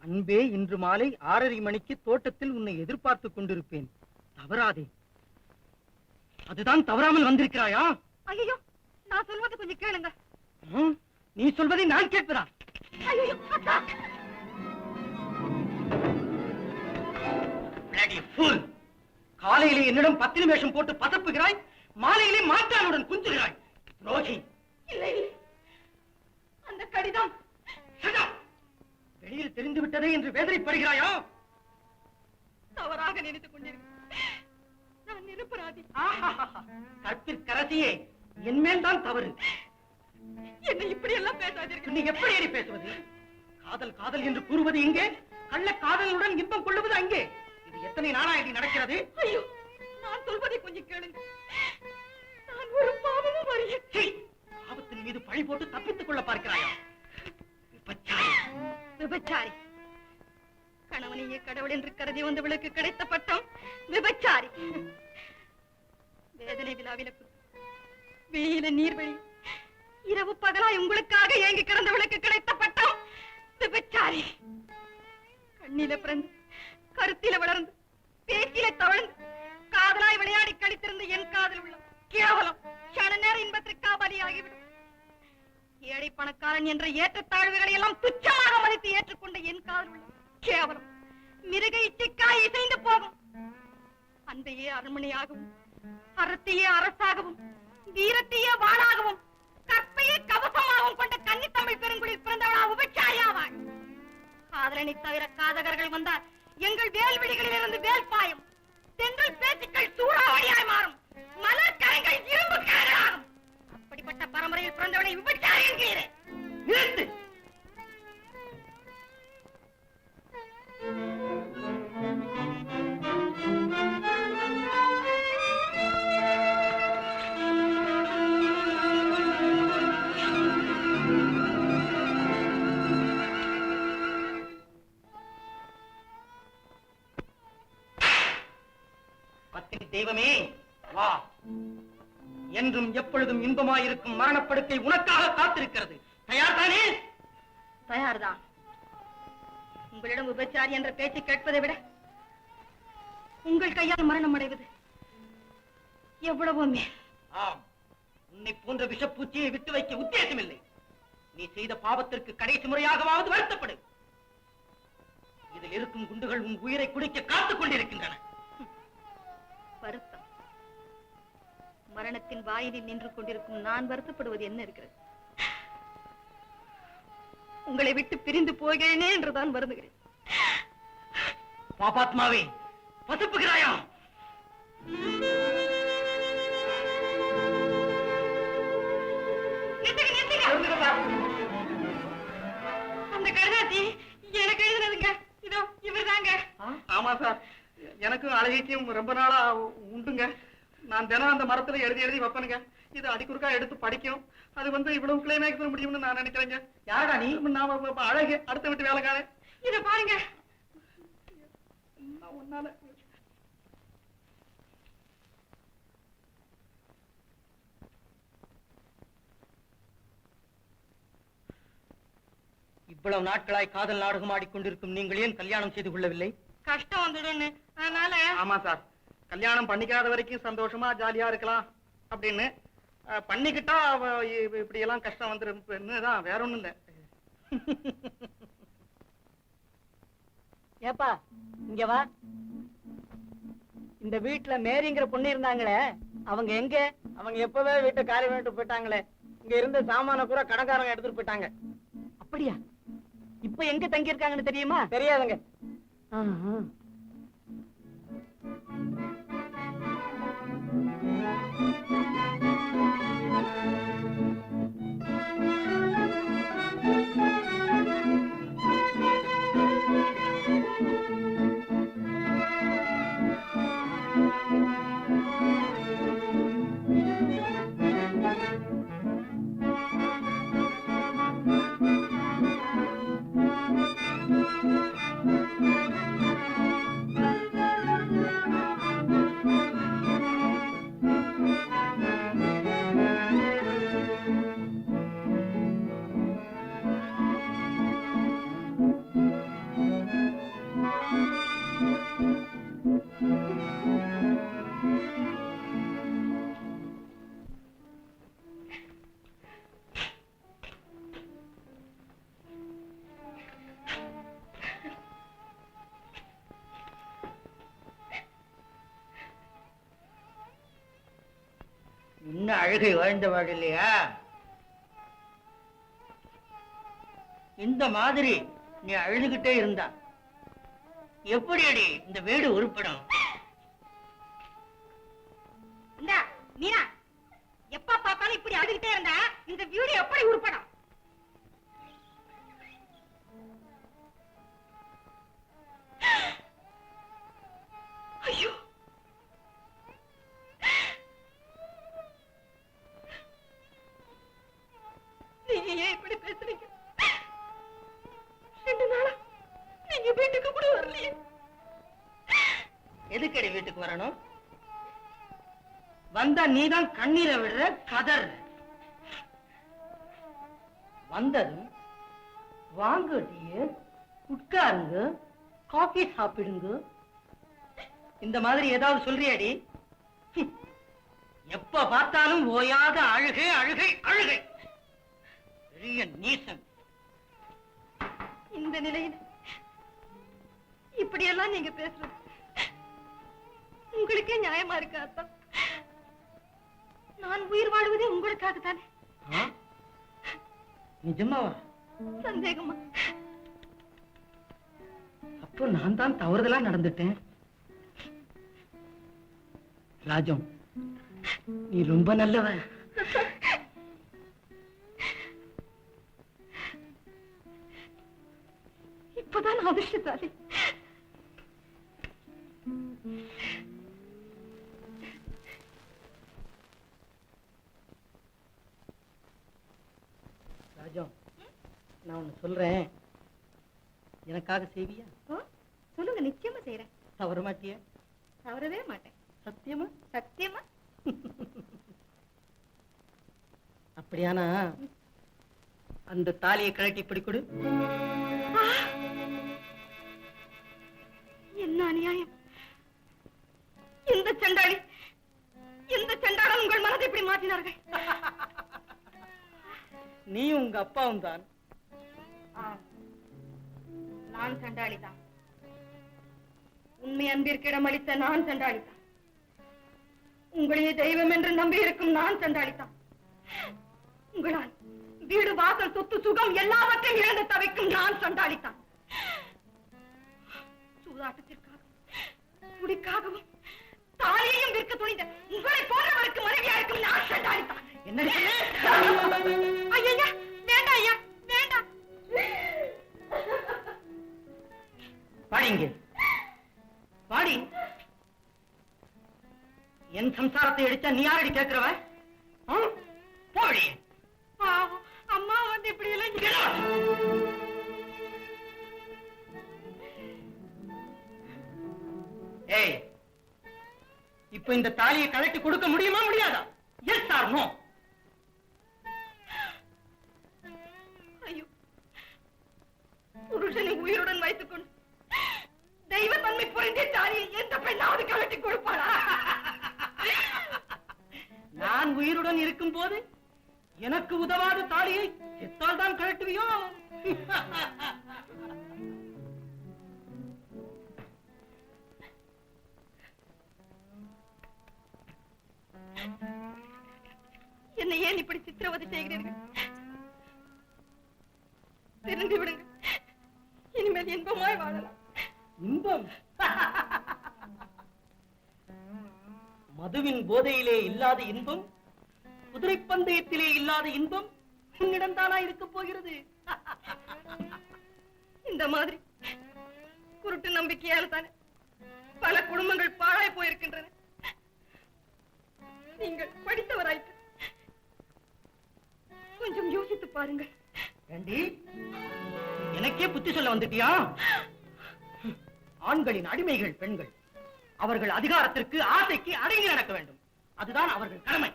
அன்பே, இன்று மாலை 6:30 மணிக்கு தோட்டத்தில் உன்னை எதிர்பார்த்து கொண்டிருப்பேன். தவறாதே. அதுதான் தவறாமல் வந்திருக்கிறாயா? ஐயோ, நான் சொல்வது கொஞ்சம் கேளுங்க. நீ சொல்வதை நான் கேட்பதா? ஐயோ, அத்தா. காலையிலே என்னிடம் 10 நிமிஷம் போட்டு பதப்புகிறாய், மாலையிலே மாற்றானுடன் குஞ்சுகிறாய். துரோகி. இல்லை, அந்த கடிதம் வெளியில் தெரிந்து விட்டதே என்று வேதனைப்படுகிறாயா? தவறாக நினைத்துக் கொண்டிருக்கிறேன். நான் நிரப்பராதி. கற்பிற்கரசியே, என் மேல் தான் தவறு. என்ன இப்படி எல்லாம் பேசாதீர்கள். நீ எப்படி ஏறி பேசுவது? காதல் காதல் என்று கூறுவது இங்கே, கள்ள காதலுடன் இன்பம் கொள்ளுவது அங்கே. இது எத்தனை நாளா இது நடக்கிறது? ஐயோ, நான் சொல்வதை கொஞ்சம் கேளுங்க. நான் ஒரு பாவமும் அறியேன். பாவத்தின் மீது பழி போட்டு தப்பித்துக் கொள்ள பார்க்கிறாயா? விபச்சாரி. கணவனையே கடவுள் என்று கருதி வந்தவளுக்கு கிடைத்த பட்டம் விபச்சாரி. வேதனை விழாவிலக்கு வெளியில நீர்வழி இரவு பகலாய் உங்களுக்காக ஏங்கி கிடந்தவளுக்கு கிடைத்த பட்டம் விபச்சாரி. கண்ணில பிறந்து கருத்தில வளர்ந்து பேச்சில தவழ்ந்து காதலாய் விளையாடி கழித்திருந்த என் காதல் உள்ளம் கேவலம் கண நேர இன்பத்திற்கா பலியாகிவிடும். ஏழை பணக்காரன் என்ற ஏற்றத்தாழ்வுகளை எல்லாம் துச்சமாக மதித்து ஏற்றுக்கொண்ட என் காதல் உள்ளம் கேவலம் மிருக இச்சைக்காய் இசைந்து போகும். அன்பையே அரண்மனையாகவும் அறத்தையே அரசாகவும் வீரத்தையே வாளாகவும் கற்பையே கவசமாகவும் கொண்ட கன்னித்தமிழ் பெருங்குடியில் பிறந்தவளா உபச்சாரியாவாள். காதலனை தவிர காதகர்கள் வந்தால் எங்கள் வேல்விழிகளில் இருந்து வேல் பாயும். தென்றல் பேச்சுக்கள் சூறாவளியாய் மாறும். மலர் கரங்கள் இரும்பு கரங்களாகும். அப்படிப்பட்ட பரம்பரையில் பிறந்தவளை விபச்சாரி என்கிறேன். நிறுத்து. தெய்வமே வா. என்றும் எப்பொழுதும் இன்பமாயிருக்கும் மரணப்படுக்கை உனக்காக காத்திருக்கிறது. தயார்தானே? தயார்தான். உங்களிடம் விபச்சாரி என்ற பேச்சை கேட்பதை விட உங்கள் கையால் மரணம் அடைவது எவ்வளவோ மேல். ஆம், உன்னை போன்ற விஷப்பூச்சியை விட்டு வைக்க உத்தேசமில்லை. நீ செய்த பாவத்திற்கு கடைசி முறையாகவாவது வருத்தப்படு. இதில் இருக்கும் குண்டுகள் உன் உயிரை குடிக்க காத்துக் கொண்டிருக்கின்றன. வருத்தம். மரணத்தின் வாயிலில் நின்று கொண்டிருக்கும் நான் வருத்தப்படுவது என்ன இருக்கிறது? உங்களை விட்டு பிரிந்து போகிறேனே என்றுதான் வருந்துகிறேன். பாபாத்மாவே, பசுப்புகிறாயா? அந்த கழுதாத்தி எனக்கு எழுதுனதுங்க. இதோ இவர்தாங்க. ஆமா சார், எனக்கும் அழகிக்கும் ரொம்ப நாளா உண்டுங்க. நான் தினம் அந்த மரத்துல எழுதி எழுதி வைப்பனுங்க. இது அடிக்குறுக்கா எடுத்து படிக்கும். அது இவ்வளவு கிளைமேக்ஸ் முடியும்னு நான் நினைக்கிறேங்க. யாரா நீ? நான் அழகு அடுத்த விட்டு வேலைக்காரன். இத பாருங்க. ஒன்னால இவ்வளவு நாட்களாய் காதல் நாடகம் ஆடிக்கொண்டிருக்கும் நீங்கள் ஏன் கல்யாணம் செய்து கொள்ளவில்லை? கஷ்டம் வந்துடுன்னு. அதனால ஆமா சார், கல்யாணம் பண்ணிக்காத வரைக்கும் சந்தோஷமா ஜாலியா இருக்கலாம் அப்படின்னு பண்ணிக்கிட்டா இப்படி எல்லாம் கஷ்டம் வந்துருதான், வேற ஒண்ணும் இல்ல. ஏப்பா இங்க வா. இந்த வீட்டுல மேரிங்கிற பொண்ணு இருந்தாங்களே, அவங்க எங்க? அவங்க எப்பவே வீட்டை காரியம் விட்டு போயிட்டாங்களே. இங்க இருந்த சாமான பூரா கடைக்காரங்க எடுத்துட்டு போயிட்டாங்க. அப்படியா? இப்ப எங்க தங்கி இருக்காங்கன்னு தெரியுமா? தெரியாதுங்க. இன்னும் அழுகை வாழ்ந்தவாள் இல்லையா? இந்த மாதிரி நீ அழுதுகிட்டே இருந்தா எப்படி அடி இந்த வீடு உருப்படும்? மீனா, எப்ப பார்த்தாலும் இப்படி அழுதுகிட்டே இருந்தா இந்த வீடு எப்படி உருப்படும்? ஐயோ, நீங்க ஏன் இப்படி பேசுறீங்க? 2 நாளா நீங்க வீட்டுக்கு கூட வரலையே. எதுக்கடி வீட்டுக்கு வரணும்? வந்தா நீதான் கண்ணீரை விடுற, கதற. வந்ததும் வாங்க டியர், உட்காருங்க, காபி சாப்பிடுங்க, இந்த மாதிரி ஏதாவது சொல்றியாடி? எப்ப பார்த்தாலும் ஓயாத அழுகை அழுகை அழுகை. பெரிய நீசன். இந்த நிலையில இப்படியெல்லாம் நீங்க பேசுறது உங்களுக்கே நியாயமா இருக்கா அத்தா? நான் உயிர் வாழ்வதே உங்களுக்காக தானே. நிஜமாவா? சந்தேகமா? அப்போ நான் தான் தவறுதலா நடந்துட்டேன். ராஜம், நீ ரொம்ப நல்லவன். இப்பதான் அதிர்ஷ்டத்தாலே. ராஜம், நான் ஒண்ணு சொல்றேன், எனக்காக செய்வியா? சொல்லுங்க, நிச்சயமா செய்யறேன். தவற மாட்டிய? தவறவே மாட்டேன். சத்தியமா? சத்தியமா. அப்படியானா அந்த தாலியை கழட்டி இப்படி கொடு. என்ன அநியாயம்! இந்த சண்டாளி, இந்த சண்டாளன் உங்கள் மனதை இப்படி மாற்றினார்கள். நீ உங்க அப்பாவும் தான். நான் சண்டாளிதான். உண்மை அன்பிற்கு இடமளித்த நான் சண்டாளிதான். உங்களையே தெய்வம் என்று நம்பி இருக்கும் நான் சண்டாளிதான். உங்களால் வீடு, வாசல், சொத்து, சுகம் எல்லாவற்றையும் இழந்து தவிக்கும் நான் சண்டாளிதான். சூதாட்டத்திற்காகவும் குடிக்காகவும் தாலியையும் விற்க துணிந்த உங்களை போன்றவருக்கு மனைவியா இருக்கும் நான் சண்டாளிதான். என்ன ஐயா, வேண்டாம் ஐயா, வேண்டாம். பாடிங்க, பாடி. என் சம்சாரத்தை எடுத்தா நீ யாரடி கேட்கிறவன்? போடி. அம்மா வந்து இப்படி எல்லாம். ஏய், இப்ப இந்த தாலியை கழட்டி கொடுக்க முடியுமா முடியாதா? Yes or no? ஐயோ, புருஷனை உயிருடன் வைத்துக் கொண்டு தெய்வ தன்மை புரிந்த தாலியை எந்த பெண்ணாவது கழட்டி கொடுப்பாளா? நான் உயிருடன் இருக்கும் போது எனக்கு உதவாத தாலியை செத்தால் தான் கழட்டுவியோ? என்னை ஏன் இப்படி சித்திரவதை செய்கிறீர்கள்? திரும்பி விடுங்க, இனிமேல் இன்பமாய் வாழலாம். இன்பம்? மதுவின் போதையிலே இல்லாத இன்பம், குதிரை பந்தயத்திலே இல்லாத இன்பம் உன்னிடம் தானா இருக்க போகிறது? இந்த மாதிரி குருட்டு நம்பிக்கையால் தானே பல குடும்பங்கள் பாழாய் போயிருக்கின்றன. நீங்கள் படித்தவராயிற்று, கொஞ்சம் யோசித்து பாருங்கள். ஏண்டி, எனக்கே புத்தி சொல்ல வந்துட்டியா? ஆண்களின் அடிமைகள் பெண்கள். அவர்கள் அதிகாரத்திற்கு, ஆசைக்கு அடங்கி நடக்க வேண்டும். அதுதான் அவர்கள் கடமை.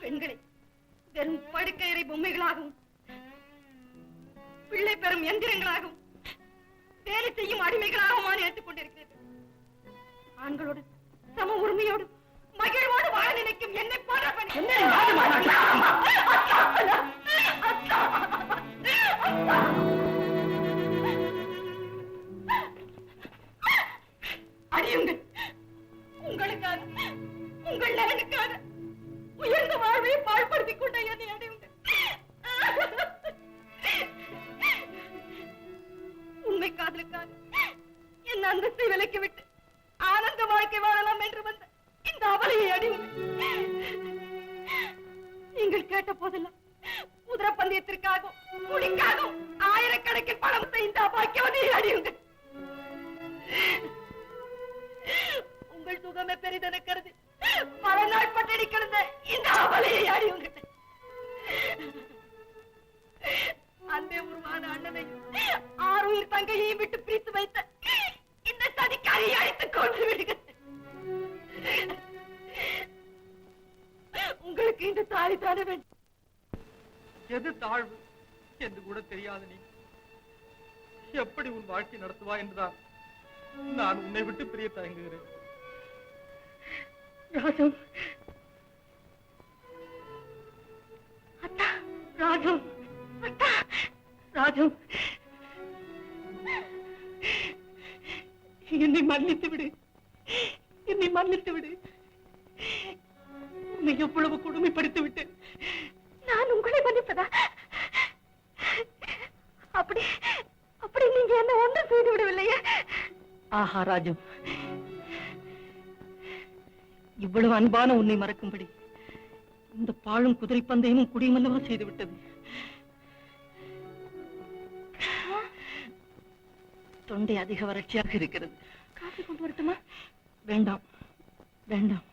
பெண்களை வெறும் படுக்கையறை பொம்மைகளாகவும், பிள்ளை பெறும் எந்திரங்களாகவும், வேலை செய்யும் அடிமைகளாகவும் நினைத்துக் கொண்டிருக்கிறீர்கள். ஆண்களோடு சம உரிமையோடு மகிழ்வோடு வாழ நினைக்கும் என்னை போன்ற அடியுங்கள். உங்களுக்காக, உங்கள் நலனுக்காக உயர்ந்த வாழ்வை பாழ்படுத்திக் கொண்ட என்னை அடையுங்கள். உண்மை காதலுக்காக என் அந்தஸ்தை விலக்கி விட்டு ஆனந்த வாழ்க்கை வாழலாம் என்று வந்த இந்த அவலையை அடியுங்கள். நீங்கள் கேட்ட போதெல்லாம் குதிரை பந்தயத்திற்காகவும் குடிக்காகவும் ஆயிரக்கணக்கில் பணம் இந்த பாக்கியவதையை அடியுங்கள். உங்கள் சுகமே பெரிதென கருதி பல நாள் பட்டடி கிடந்த இந்த அவலையை அடியுங்கள். அன்பே உருவான அண்ணனையும் ஆறுயிர் தங்கையையும் விட்டு பிரித்து வைத்த இந்த சதிக்காரியை அழைத்துக் கொண்டு விடுங்கள். உங்களுக்கு இந்த தாலி தானே வேண்டும். எது தாழ்வு என்று கூட தெரியாது நீ எப்படி உன் வாழ்க்கை நடத்துவா என்றுதான் நான் உன்னை விட்டு பிரிய தயங்குகிறேன். ராஜம், அத்தா, ராஜம், அத்தா, ராஜம், என்னை மன்னித்து விடு, என்னை மன்னித்து விடு. உன்னை எவ்வளவு கொடுமைப்படுத்தி விட்டேன். நான் உங்களை மன்னிப்பதா? அப்படி அப்படி நீங்க என்ன ஒன்றும் செய்து விடவில்லையே. ஆஹா ராஜம், இவ்வளவு அன்பான உன்னை மறக்கும்படி இந்த பாழும் குதிரை பந்தயமும் குடிமல்லவா செய்து விட்டது. தொண்டை அதிக வறட்சியாக இருக்கிறது. காஃபி கொண்டு வரட்டுமா? வேண்டாம் வேண்டாம்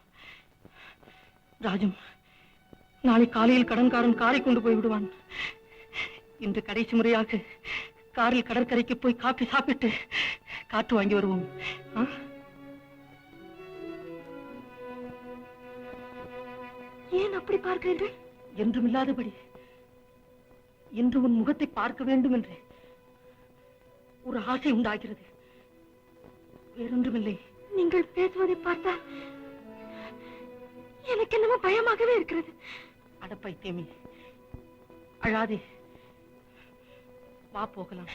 ராஜம், நாளை காலையில் கடன்காரன் காரை கொண்டு போய் விடுவான். இன்று கடைசி முறையாக காரில் கடற்கரைக்கு போய் காபி சாப்பிட்டு காற்று வாங்கி வருவோம். ஏன் அப்படி பார்க்கிறீர்கள்? என்றும் இல்லாதபடி இன்று உன் முகத்தை பார்க்க வேண்டும் என்று ஒரு ஆசை உண்டாகிறது. வேறொன்றுமில்லை. நீங்கள் பேசுவதை பார்த்தா எனக்கு என்னமோ பயமாகவே இருக்கிறது. அடப்பைத்தியமே, அழாதே, வா போகலாம்.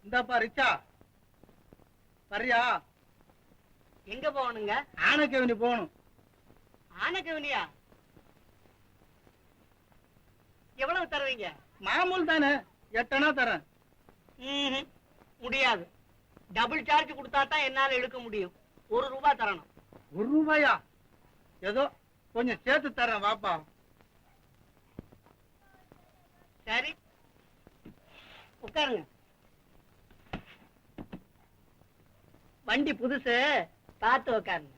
இந்தாப்பா ரிச்சா, வரியா? எங்க போகணுங்க? ஆனக்கவனி போகணும். ஆனக்கவனியா? எவ்வளவு தருவீங்க? மாமூல் தானே, 8 அணா தரேன். முடியாது. டபுள் சார்ஜ் கொடுத்தா தான் என்னால எடுக்க முடியும். 1 ரூபாய் தரணும். 1 ரூபாயா? ஏதோ கொஞ்சம் சேர்த்து தரேன், வாப்பா. சரி, உட்காருங்க. வண்டி புதுசு, பார்த்து உட்காருங்க.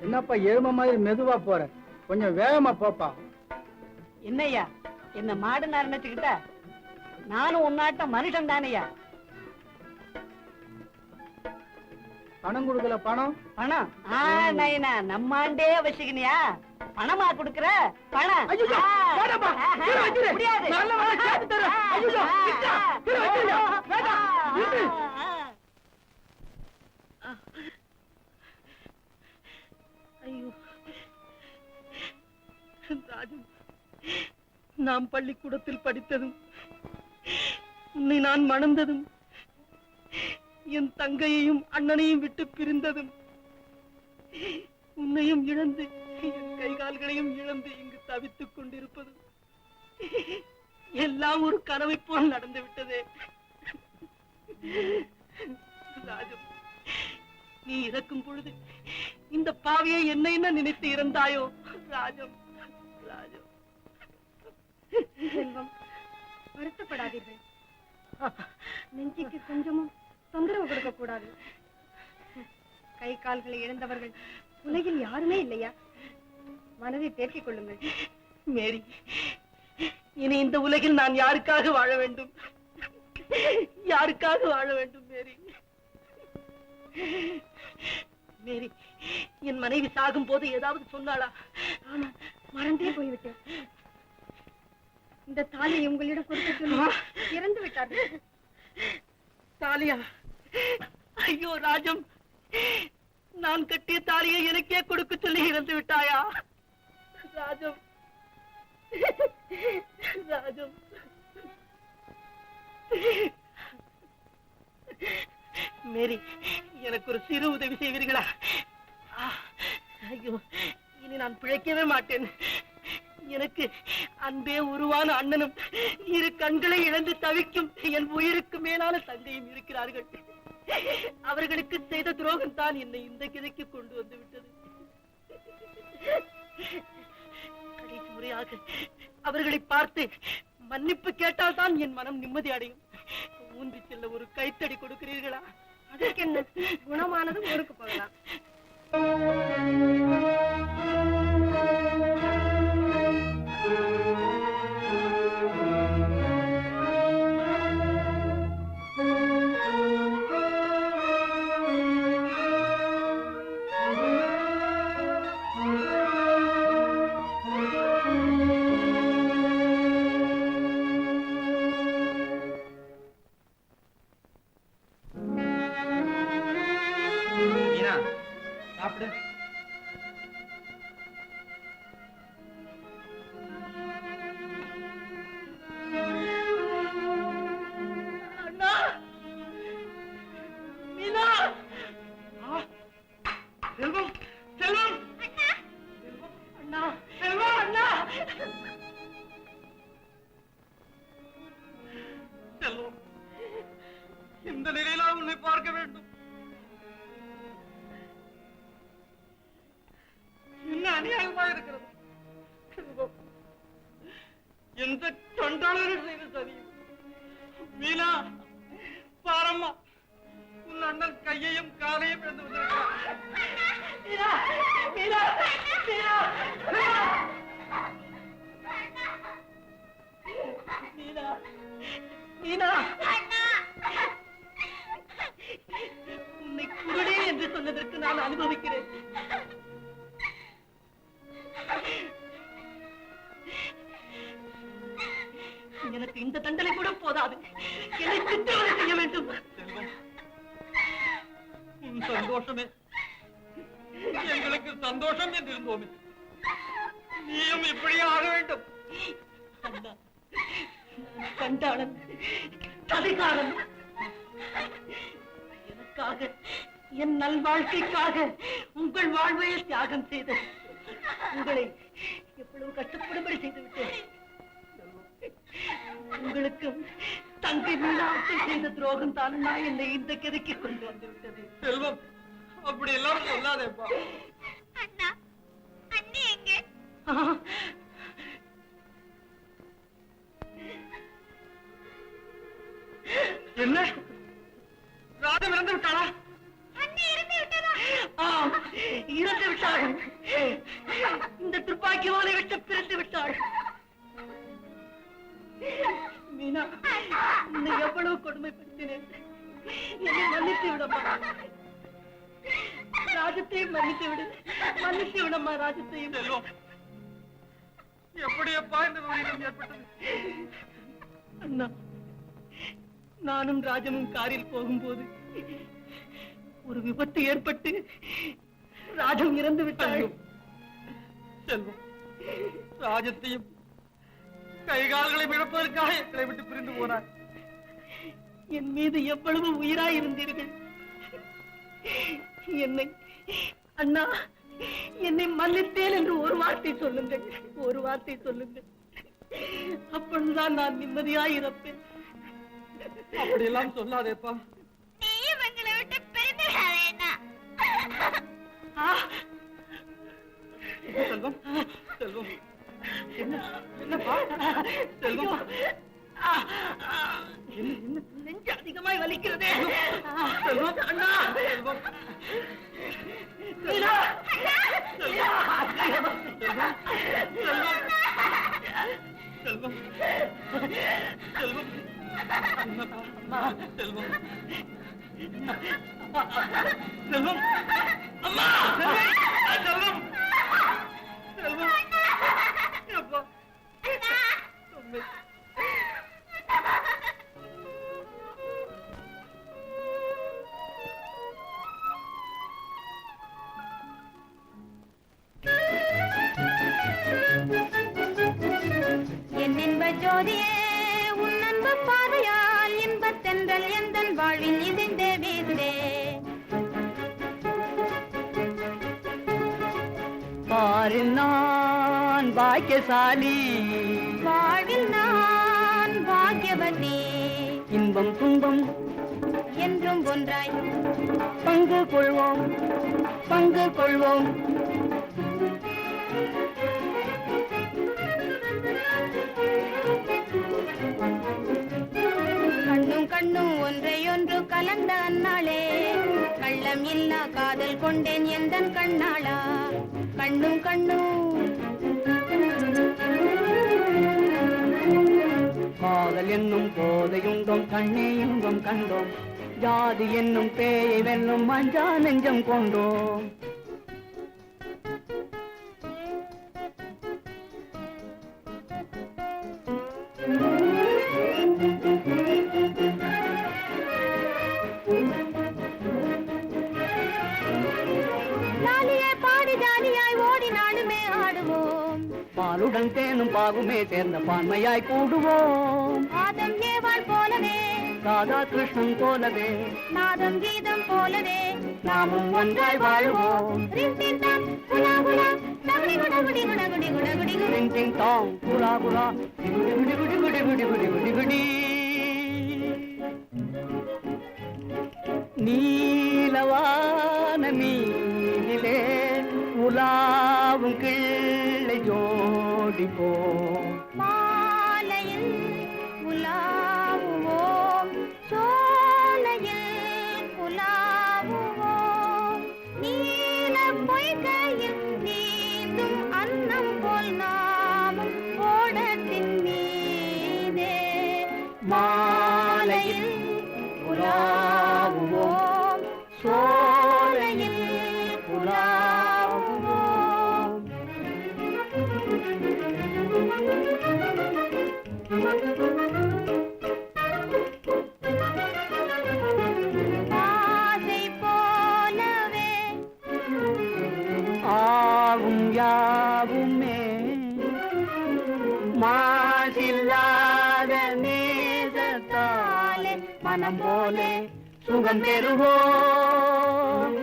என்னப்பா ஏழ்ம மாதிரி மெதுவா போற, கொஞ்சம் வேகமா போப்பா. என்னய்யா, என்ன மாடு நான் நினைச்சுக்கிட்ட? நானும் உன்னாட்ட மனுஷன் தானையா. பணம் கொடுக்கல? பணம் பணம் நைனா நம்மாண்டே வச்சுக்கினியா? பணமா கொடுக்கற? பணம் முடியாது. ஐயோ ராஜு, நாம் பள்ளிக்கூடத்தில் படித்ததும் உன்னை நான் மணந்ததும் என் தங்கையையும் அண்ணனையும் விட்டு பிரிந்ததும் உன்னையும் இழந்து என் கை கால்களையும் இழந்து இங்கு தவித்துக் கொண்டிருப்பதும் எல்லாம் ஒரு கனவை போல் நடந்து விட்டதே. ராஜு, நீ இறக்கும் பொழுது இந்த பாவியை என்ன நினைத்து இறந்தாயோ? ராஜம், ராஜம். செல்வம், வருத்தப்படாதீர்கள். நெஞ்சுக்கு கொஞ்சமும் தொந்தரவு கொடுக்க கூடாது. கை கால்களை இழந்தவர்கள் உலகில் யாருமே இல்லையா? மனதை தேர்க்கிக் கொள்ளுங்கள். மேரி, இனி இந்த உலகில் நான் யாருக்காக வாழ வேண்டும்? யாருக்காக வாழ வேண்டும் மேரி? மேரி, என் மனைவி சாகும் போது ஏதாவது சொன்னாளா? ஆமா, மறந்தே போய்விட்டேன். இந்த தாலியை உங்களிடம் கொடுக்க சொல்லி இறந்து விட்டார்கள். தாலியா? ஐயோ ராஜம், நான் கட்டிய தாலியை எனக்கே கொடுக்க சொல்லி இறந்து விட்டாயா? ராஜம், ராஜம். மேரி, எனக்கு ஒரு சிறு உதவி செய்வீர்களா? ஐயோ, இனி நான் பிழைக்கவே மாட்டேன். எனக்கு அன்பே உருவான அண்ணனும் இரு கண்களை இழந்து தவிக்கும் என் உயிருக்கு மேலான தங்கையும் இருக்கிறார்கள். அவர்களுக்கு செய்த துரோகம் தான் என்னை இந்த கிதைக்கு கொண்டு வந்து விட்டது. கடைசி முறையாக அவர்களை பார்த்து மன்னிப்பு கேட்டால் தான் என் மனம் நிம்மதி அடையும். ஊன்றி செல்ல ஒரு கைத்தடி கொடுக்கிறீர்களா? அதற்கு என்ன, குணமானதும் ஊருக்கு போகலாம். மீனா, சாப்பிடு. அண்ணா, மீனா. செல்வம், செல்வம், அண்ணா, செல்வம், அண்ணா. செல்வம், இந்த நிலையில உன்னை பார்க்க வேண்டும். என்ன அநியாயமா இருக்கிறது. செல்வம், எந்த தொண்டாளர்கள் செய்த சதி. மீனா, பாரம்மா, உன் அண்ணன் கையையும் காலையும் இழந்து வந்திருக்கிறான். மீனா, மீனா, மீனா, மீனா, மீனா. உன்னை குருடே என்று சொன்னதற்கு நான் அனுபவிக்கிறேன். எனக்கு இந்த தண்டனை கூட போதாது. என்னை சித்திரவதை செய்ய வேண்டும். செல்வம், உன் சந்தோஷமே எங்களுக்கு சந்தோஷம் என்று இருந்தோமே. நீயும் இப்படியே ஆக வேண்டும். அண்ணா, நான் கண்டாளன், கதைக்காரன். எனக்காக, என் நல்வாழ்க்கைக்காக உங்கள் வாழ்வையை தியாகம் செய்த உங்களை எவ்வளவு கஷ்டப்படும்படி செய்துவிட்டேன். உங்களுக்கும் தங்கை மீனாவுக்கு செய்த துரோகம் தான் என்னை இந்த கிதைக்கு கொண்டு வந்து விட்டது. செல்வம், அப்படி எல்லாம் சொல்லாதேப்பா. அண்ணா, அண்ணி எங்கே? என்ன, ராஜம் இறந்து விட்டாளா? அண்ணி இறந்து விட்டதா? ஆம், இறந்து விட்டாள். இந்த துப்பாக்கியோலை விட்டு பிரிந்து விட்டாள். மீனா, உன்னை எவ்வளவு கொடுமைப்படுத்தினேன். என்னை மன்னித்து விடம்மா. ராஜத்தையும் மன்னித்து விடு. மன்னித்து விடம்மா, ராஜத்தையும். செல்வம், எப்படியப்பா இந்த விபரீதம் ஏற்பட்டது? அண்ணா, நானும் ராஜமும் காரில் போகும்போது ஒரு விபத்து ஏற்பட்டு ராஜம் இறந்து விட்டாள். செல்வம், ராஜத்தையும் கைகால்களை இழப்பதற்காக எங்களை விட்டு பிரிந்து போனார். என் மீது எவ்வளவு உயிராய் இருந்தீர்கள். என்னை, அண்ணா, என்னை மன்னித்தேன் என்று ஒரு வார்த்தை சொல்லுங்கள். ஒரு வார்த்தை சொல்லுங்கள். அப்பொழுதுதான் நான் நிம்மதியாய் இருப்பேன். அப்படியெல்லாம் சொல்லாதேப்பா. நீயும் எங்களை விட்டு பிரிந்து விடாதேண்ணா. செல்வம், செல்வம், என்னப்பா? செல்வம், நெஞ்சு அதிகமாய் வலிக்கிறது. என் இன்ப ஜோதியே உன் அன்பு பார்வையால் இன்பத்தென்றல் எந்தன் வாழ்வின் இசைந்தே வீசுதே. பாரில் நான் பாக்கியசாலி, வாழ்வில் நான் பாக்கியவதி, இன்பம் துன்பம் என்றும் ஒன்றாய் பங்கு கொள்வோம், பங்கு கொள்வோம். கண்ணும் கண்ணும் ஒன்றையொன்று கலந்த அந்நாளே, கள்ளம் இல்லா காதல் கொண்டேன் எந்தன் கண்ணாளா. கண்ணும் கண்ணும் காதல் என்னும் போதையுண்டோம், கண்ணே இன்பம் கண்டோம், ஜாதி என்னும் பேயை வெல்லும் மஞ்சா நெஞ்சம் கொண்டோம். லாலியே பாடி ஜாலியாய் ஓடி நாடுமே ஆடுவோம், பாலுடன் தேனும் பாகுமே சேர்ந்த பான்மையாய் கூடுவோம். ஆதம் ஏவாள் போலவே ராதா கிருஷ்ணன் போலவே நாதம் கீதம் போலவே நாமும் ஒன்றாய் வாழுவோம். ரின் டின் டாம் குலா குலா தகுடி குட குடி குட குடி குட குடி குடி. டிங் டிங் டாங் குலா குலா குடி குடி குடி குடி குடி குடி குடி குடி. நீலவான மீனிலே உலாவும் கிள்ளை ஜோடி போ. மாலையில் உலாவுவோம், சோலையில் உலாவுவோம், நீல பொய்கையில் நீந்தும் அன்னம் போல் நாமும் ஓடத்தின் மீதே. மாலையில் உலாவுவோம், சோலையில் உலாவுவோம். ஆசை போலவே ஆகும் யாவுமே மாசில்லாத நேசத்தாலே மனம் போலே சுகம் பெறுவோம்.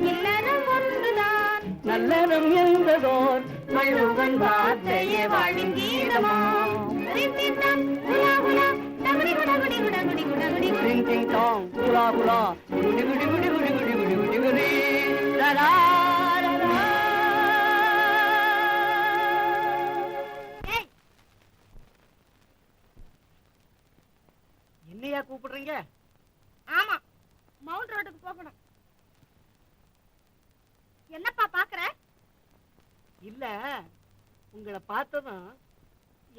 இல்லறம் ஒன்றுதான் நல்லறம் என்பதோர் வள்ளுவன் வார்த்தையே வாழ்வின் கீதமா. ரின் டின் டாம் குலா குலா தகுடி குட குடி குட குடி குட குடி குடி. டிங் டிங் டாங் குலா குலா குடி குடி குடி குடி குடி குடி குடி குடி. லலா லலா. ஏய், என்னையா கூப்பிடுறீங்க? ஆமா, மவுண்ட் ரோட்டுக்கு போகணும். என்னப்பா பாக்குற? இல்ல, உங்களை பார்த்ததும்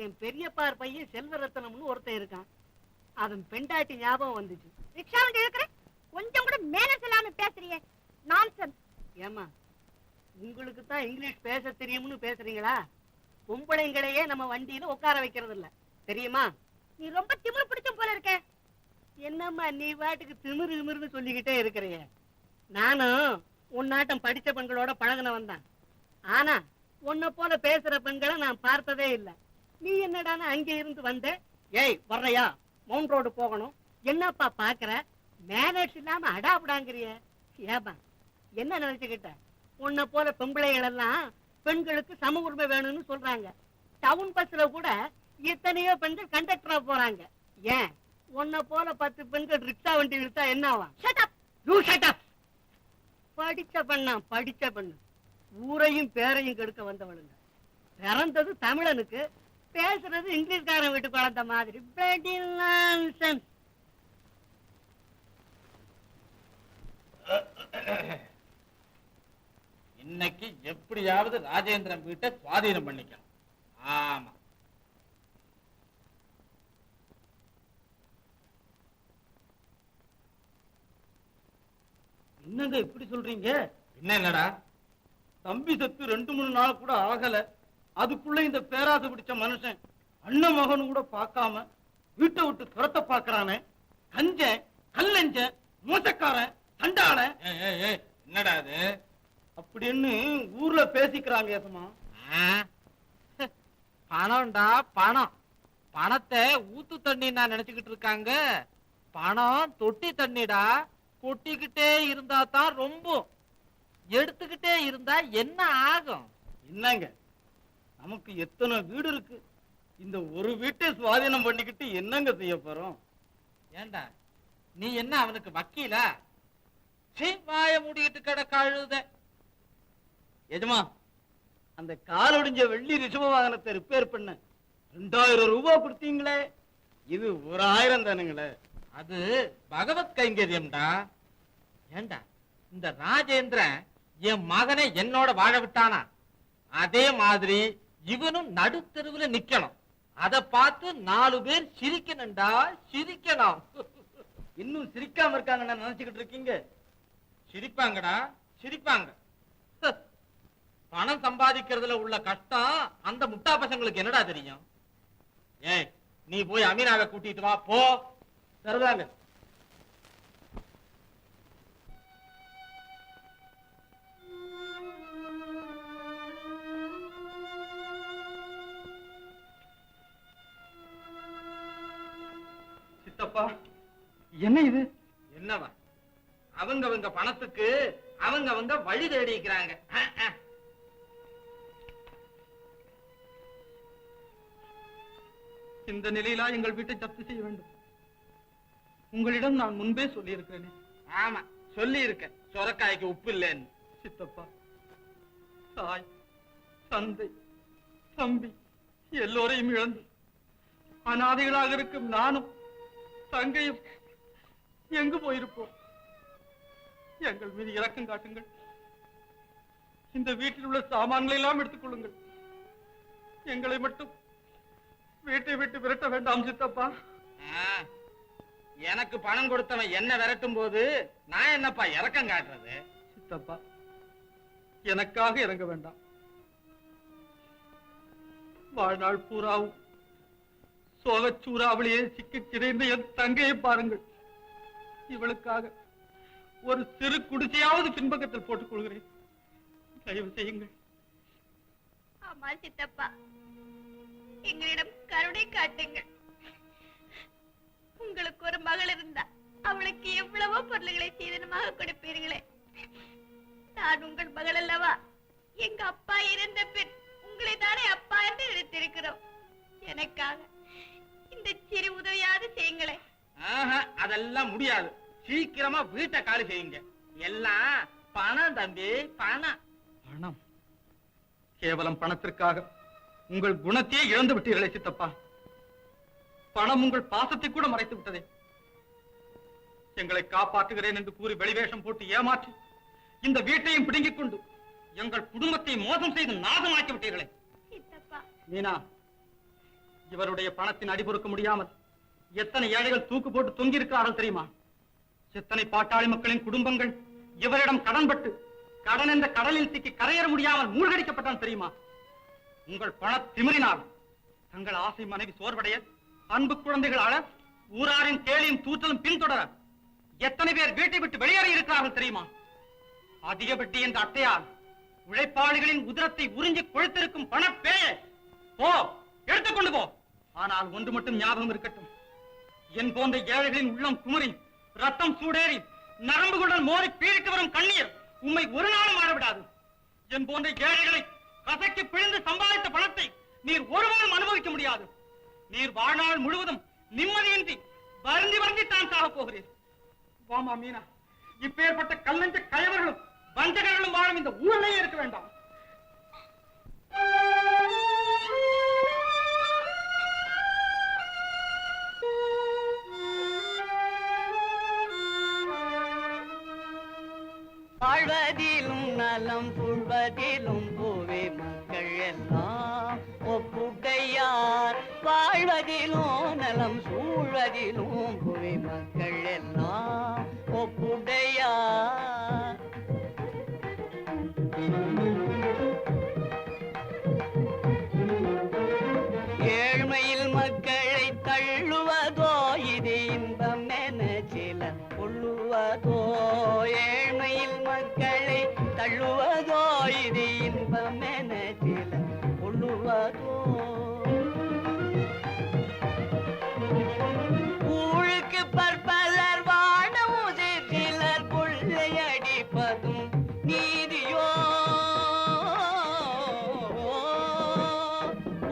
என் பெரியப்பார் பையன் செல்வரத்தனம்னு ஒருத்தன் இருக்கான், அவன் பெண்டாட்டி ஞாபகம் வந்துச்சு. ரிக்ஷா வண்டி இருக்கிற கொஞ்சம் கூட மேனஸ் இல்லாம பேசுறியே, நான்சென்ஸ். ஏமா, உங்களுக்கு தான் இங்கிலீஷ் பேச தெரியும்னு பேசுறீங்களா? பொம்பளைங்களையே நம்ம வண்டியில உட்கார வைக்கிறது இல்ல, தெரியுமா? நீ ரொம்ப திமிரு பிடிச்சும் போல இருக்க. என்னம்மா நீ பாட்டுக்கு திமிரு திமிருன்னு சொல்லிக்கிட்டே இருக்கிறிய? நானும் உன்னாட்டம் படிச்ச பெண்களோட பழகுனவன் தான். ஆனா உன்னை போல பேசுற பெண்களை நான் பார்த்ததே இல்ல. நீ என்னடான்னு அங்க இருந்து வந்த? ஏய் வர்றையா, மவுண்ட் ரோடு போகணும், என்னப்பா பாக்குற மேனேஜ் இல்லாம அடாபடாங்கிறிய? ஏப்பா என்ன நினைச்சுக்கிட்ட? உன்னை போல பெம்பிளைகள் எல்லாம் பெண்களுக்கு சம உரிமை வேணும்னு சொல்றாங்க. டவுன் பஸ்ல கூட எத்தனையோ பெண்கள் கண்டக்டரா போறாங்க. ஏன் உன்னை போல 10 பெண்கள் ரிக்ஷா வண்டி இழுத்தா என்ன ஆகும்? படிச்ச பெண்ணு ஊரையும் பேரையும் கெடுக்க வந்தவளுங்க. பிறந்தது தமிழனுக்கு, பேசுறது இங்கிலீஷ்காரன் வீட்டு குழந்தை மாதிரி. Bloody nonsense. இன்னைக்கு எப்படியாவது ராஜேந்திரன் வீட்டை சுவாதீனம் பண்ணிக்கணும். ஆமா, என்னங்க இப்படி சொல்றீங்க? என்னடா தம்பி செத்து 2-3 நாள் கூட ஆகல, அதுக்குள்ள இந்த பேராசை பிடிச்ச மனுஷன் அண்ணன் மகனு கூட பார்க்காம வீட்டை விட்டு துரத்த பாக்குறானே. கஞ்சன், கல்லஞ்சன், மோசக்காரன், சண்டாளன், என்னடா அது அப்படின்னு ஊர்ல பேசிக்கிறாங்க. ஏசமா பணம்டா பணம். பணத்தை ஊத்து தண்ணி நான் நினைச்சுக்கிட்டு இருக்காங்க. பணம் தொட்டி தண்ணிடா. கொட்டிக்கிட்டே இருந்தா தான் ரொம்ப, எடுத்துக்கிட்டே இருந்தா என்ன ஆகும்? என்னங்க, நமக்கு எத்தனை வீடு இருக்கு, இந்த ஒரு வீட்டை சுவாதீனம் பண்ணிக்கிட்டு என்னங்க செய்ய போறோம்? ஏண்டா நீ என்ன அவனுக்கு வக்கீலா? வாய மூடிக்கிட்டு கிடக்காழுத. எஜமா, அந்த காலொடிஞ்ச வெள்ளி ரிஷப வாகனத்தை ரிப்பேர் பண்ண 2000 ரூபாய் கொடுத்தீங்களே, இது 1000 தானுங்களே. அது பகவத் கைங்கரியம்டா. ஏண்டா இந்த ராஜேந்திரன் என் மகனை என்னோட வாழ விட்டானா, அதே மாதிரி இவனும் நடுத்தெருவுல நிக்கணும். அத பார்த்து 4 பேர் சிரிக்கணும்டா, சிரிக்கணும். இன்னும் சிரிக்காம இருக்காங்கன்னு நினைச்சுக்கிட்டு இருக்கீங்க? சிரிப்பாங்கடா, சிரிப்பாங்க. பணம் சம்பாதிக்கிறதுல உள்ள கஷ்டம் அந்த முட்டா பசங்களுக்கு என்னடா தெரியும்? ஏய், நீ போய் அமீனாவை கூட்டிட்டு வா போ. சரிதாங்க. சித்தப்பா, என்ன இது? என்னவா? அவங்க பணத்துக்கு அவங்க வழி தேடிக்கிறாங்க. இந்த நிலையிலா எங்கள் வீட்டை ஜப்தி செய்ய வேண்டும்? உங்களிடம் நான் முன்பே சொல்லி இருக்கிறேனே. ஆமா, சொல்லி இருக்க, சொரக்காய்க்கு உப்பு இல்லைன்னு. சித்தப்பா, தாய், தந்தை, தம்பி எல்லோரையும் இழந்து அநாதைகளாக இருக்கும் நானும் தங்கையும் எங்கு போயிருப்போம்? எங்கள் மீது இரக்கம் காட்டுங்கள். இந்த வீட்டில் உள்ள சாமான்களை எல்லாம் எடுத்துக் கொள்ளுங்கள். எங்களை மட்டும் வீட்டை விட்டு விரட்ட வேண்டாம் சித்தப்பா. எனக்கு பணம் கொடுத்தவன் என்ன விரட்டும் போது நான் என்னப்பா இரக்கம் காட்டுறது? சித்தப்பா, எனக்காக இறங்க வேண்டாம். வாழ்நாள் பூராவும் சோகச்சூறாவளியே சிக்கி கிடைந்த என் தங்கையை பாருங்கள். இவளுக்காக ஒரு சிறு குடிசையாவது பின்பக்கத்தில் போட்டுக் கொள்கிறேன். தயவு செய்யுங்கள். ஆமா சித்தப்பா, எங்களிடம் கருணை காட்டுங்கள். உங்களுக்கு ஒரு மகள் இருந்தா அவளுக்கு எவ்வளவோ பொருள்களை சீதனமாக கொடுப்பீர்களே. நான் உங்கள் மகள் அல்லவா? எங்க அப்பா இறந்த பின் உங்களை தானே அப்பா என்று நினைத்திருக்கிறோம். எனக்காக இந்த சிறு உதவியாவது செய்யுங்களேன். அதெல்லாம் முடியாது. சீக்கிரமா வீட்டை காலி செய்யுங்க. எல்லாம் பணம் தம்பி, பணம். பணம்? கேவலம் பணத்திற்காக உங்கள் குணத்தையே இழந்து விட்டீர்களே சித்தப்பா. பணம் உங்கள் பாசத்தை கூட மறைத்து விட்டதே. எங்களை காப்பாற்றுகிறேன் என்று கூறி வெளிவேஷம் போட்டு ஏமாற்றி இந்த வீட்டையும் பிடுங்கிக் கொண்டு எங்கள் குடும்பத்தை மோசம் செய்து நாசமாக்கி விட்டீர்களே. மீனா, இவருடைய பணத்தின் அடிபொறுக்க முடியாமல் எத்தனை ஏழைகள் தூக்கு போட்டு தொங்கி இருக்கிறார்கள் தெரியுமா? எத்தனை பாட்டாளி மக்களின் குடும்பங்கள் இவரிடம் கடன்பட்டு கடன் என்ற கடலில் சிக்கி கரையேற முடியாமல் மூழ்கடிக்கப்பட்டான் தெரியுமா? உங்கள் பண திமிரினால் தங்கள் ஆசை மனைவி சோர்வடைய, அன்பு குழந்தைகள் அழ, ஊராரின் கேலியும் தூற்றலும் பின்தொடர எத்தனை பேர் வீட்டை விட்டு வெளியேறி இருக்கிறார்கள் தெரியுமா? அதிக வட்டி என்ற அட்டையால் உழைப்பாளிகளின் உதிரத்தை உறிஞ்சி கொழுத்திருக்கும் பணப்பேயே, போ, எடுத்துக்கொண்டு போ. ஆனால் ஒன்று மட்டும் ஞாபகம் இருக்கட்டும், என் போன்ற ஏழைகளின் உள்ளம் குமரி ரத்தம் சூடேறி நரம்புகளுடன் மோதி பீரிட்டு வரும் கண்ணீர் உம்மை ஒரு நாளும் மாறவிடாது. என் போன்ற ஏழைகளை கசக்கி பிழிந்து சம்பாதித்த பணத்தை நீர் ஒருவரும் அனுபவிக்க முடியாது. நீர் வாழ்நாள் முழுவதும் நிம்மதியின்றி வருந்தி வருந்தி தான் சாக போகிறீர். வாமா மீனா, இப்பேற்பட்ட கல்லஞ்ச கயவர்களும் வஞ்சகர்களும் வாழும் இந்த ஊரிலேயே இருக்க வேண்டாம். வாழ்வதிலும் நலம் புழ்வதிலும் பூவே மக்கள் எல்லாம் ஒப்புடையார். வாழ்வதிலும் நலம் சூழ்வதிலும் பூவே மக்கள் எல்லாம் ஒப்புடையார். ஏழ்மையில் மக்களை தள்ளுவதோ இது இன்பம் என சிலர் கொள்ளுவதோ. ஏழ்மையில் மக்களை தள்ளுவதோ இது இன்பம் என சிலர் கொள்ளுவதோ. ஊழுக்கு பற்பலர் வாடவும் சிலர் கொள்ளையடிப்பதும் நீதியோ.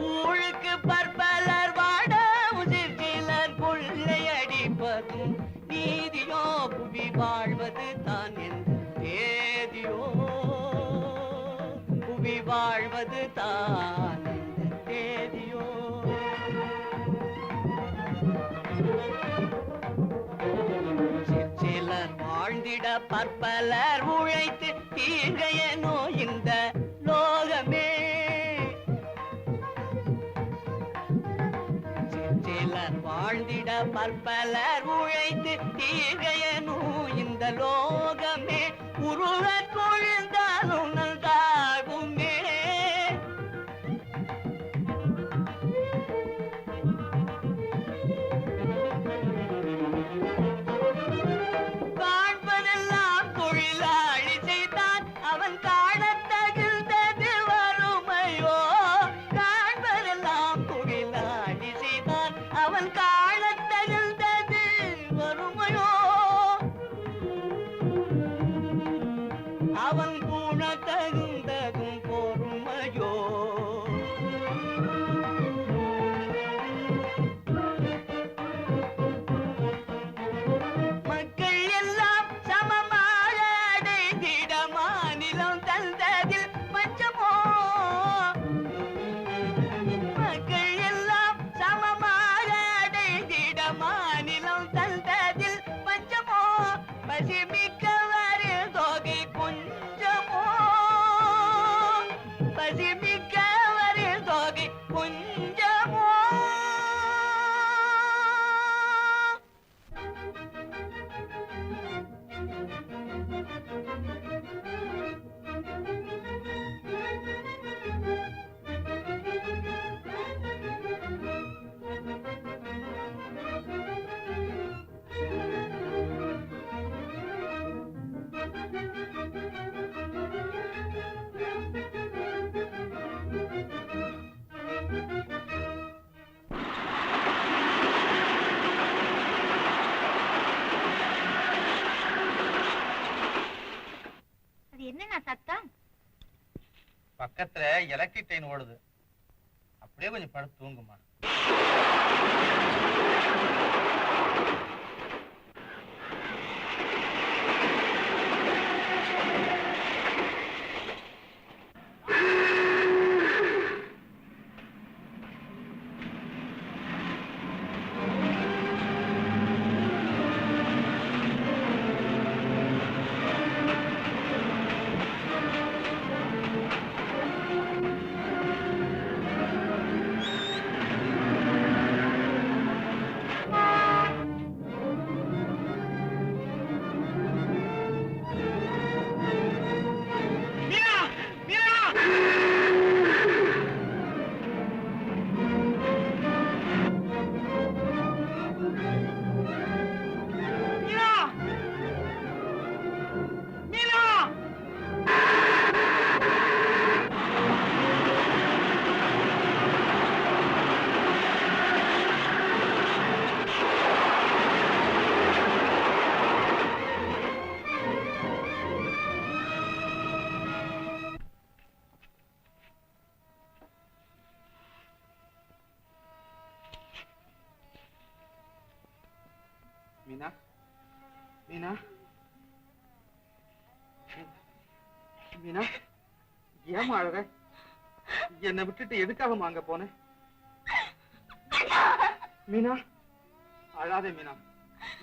ஊழுக்கு பற்பலர் வாடவும் சிலர் கொள்ளையடிப்பதும் நீதியோ. புவி வாழ்வது தான் என்ற தேதியோ. புவி வாழ்வது தான் என்ற தேதியோ. சிலர் வாழ்ந்திட பற்பலர் உழைத்து தீங்கையனோ இந்த லோகமே. சிலர் வாழ்ந்திட பற்பலர் உழைத்து தீங்கையனோ இந்த லோகமே. உருவற் கொழுந்தாலும் நல்காகுமே. காண்பதெல்லாம் தொழிலாளி செய்தான் அவன் காணத் தகுந்தது வறுமையோ. காண்பதெல்லாம் தொழிலாளி செய்தான் அவன் காணத் தகுந்தது வறுமையோ. அவன் கூண தகுந்ததும் பொறுமையோ. மக்கள் எல்லாம் சமமாக அடைந்திட மாநிலம் தந்ததில் பஞ்சமோ. மக்கள் எல்லாம் சமமாக அடைந்திட மாநிலம் தந்ததில் பஞ்சமோ. பசிமிக்கவரின் தொகை கொஞ்சமோ. பசிமிக்கவரின் தொகை கொஞ்சமோ. அது என்னண்ணா சத்தம்? பக்கத்துல எலக்ட்ரிக் ட்ரெயின் ஓடுது. அப்படியே கொஞ்சம் படுத்து தூங்குமா. மீனா மீனா மீனா ஏமா அழற? என்னை விட்டுட்டு எதுக்காக அங்க போனேன்? மீனா அழாதே மீனா,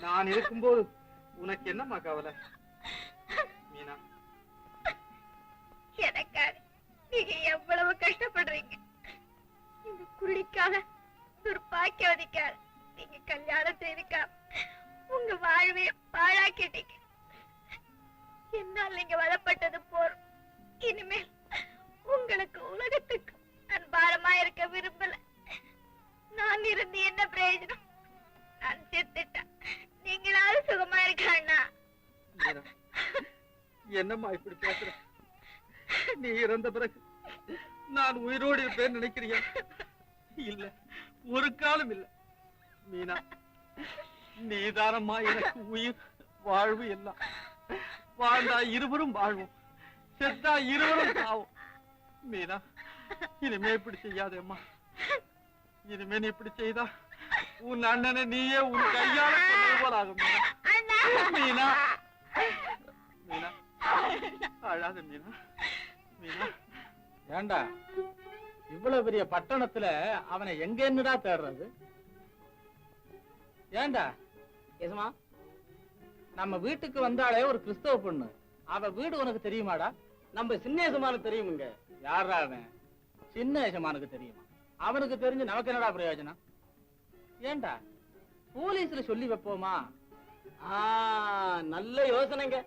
நான் இருக்கும்போது உனக்கு என்னம்மா கவலை? மீனா எனக்காக நீங்க எவ்வளவு கஷ்டப்படுறீங்க. இந்த குருடிக்காக துர்பாக்கியவதிக்காக நீங்க கல்யாணம் செய்துக்கா உங்க வாழ்வைய பாழாக்கிட்டீங்க. என்னால் நீங்க வளப்பட்டது போறோம். இனிமேல் உங்களுக்கு உலகத்துக்கு நான் பாரமா இருக்க விரும்பல. நான் இருந்து என்ன பிரயோஜனம்? நான் செத்துட்டேன், நீங்களாவது சுகமா இருக்காண்ணா. என்னம்மா இப்படி பேசுற? நீ இறந்த பிறகு நான் உயிரோடு இருப்பேன்னு நினைக்கிறியா? இல்ல, ஒரு காலம் இல்ல மீனா. நீதானம்மா எனக்கு உயிர், வாழ்வு எல்லாம். வாழ்ந்தா இருவரும் வாழ்வோம், செத்தா இருவரும் சாவோம். மீனா, இனிமே இப்படி செய்யாதேம்மா. இனிமே நீ இப்படி செய்தா உன் அண்ணனை நீயே உன் கையால கொன்னது போல ஆகும். மீனா மீனா அழாத மீனா. மீனா ஏண்டா இவ்வளவு பெரிய பட்டணத்துல அவனை எங்க என்னடா தேடுறது? ஏண்டா எசமா, நம்ம வீட்டுக்கு வந்தாலே ஒரு கிறிஸ்தவ பொண்ணு, அவ வீடு உனக்கு தெரியுமாடா? நம்ம சின்ன எசமானுக்கு தெரியுமுங்க. யாரா அவன்? சின்ன எசமானுக்கு தெரியுமா? அவனுக்கு தெரிஞ்சு நமக்கு என்னடா பிரயோஜனம்? ஏண்டா போலீஸ்ல சொல்லி வைப்போமா? நல்ல யோசனைங்க.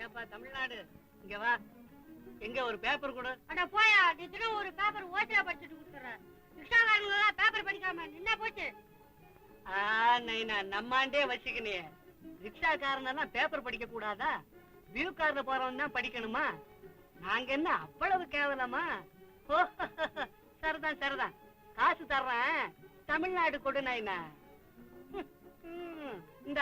ஏப்பா தமிழ்நாடு, இங்க வா. எங்க ஒரு பேப்பர் கூட? அட போயா, தினம் ஒரு பேப்பர் ஓசியா படிச்சுட்டு கொடுத்துறேன். ரிக்ஷாக்காரங்களா பேப்பர் படிக்காம நின்னா போச்சு. நைனா நம்மாண்டே வச்சுக்கினே. ரிக்ஷாக்காரன் பேப்பர் படிக்க கூடாதா? வியூ கார்ல போறவன் தான் படிக்கணுமா? நாங்க என்ன அவ்வளவு கேவலமா? ஓ, சரிதான் சரிதான், காசு தர்றேன், தமிழ்நாடு கொடு நைனா. இந்த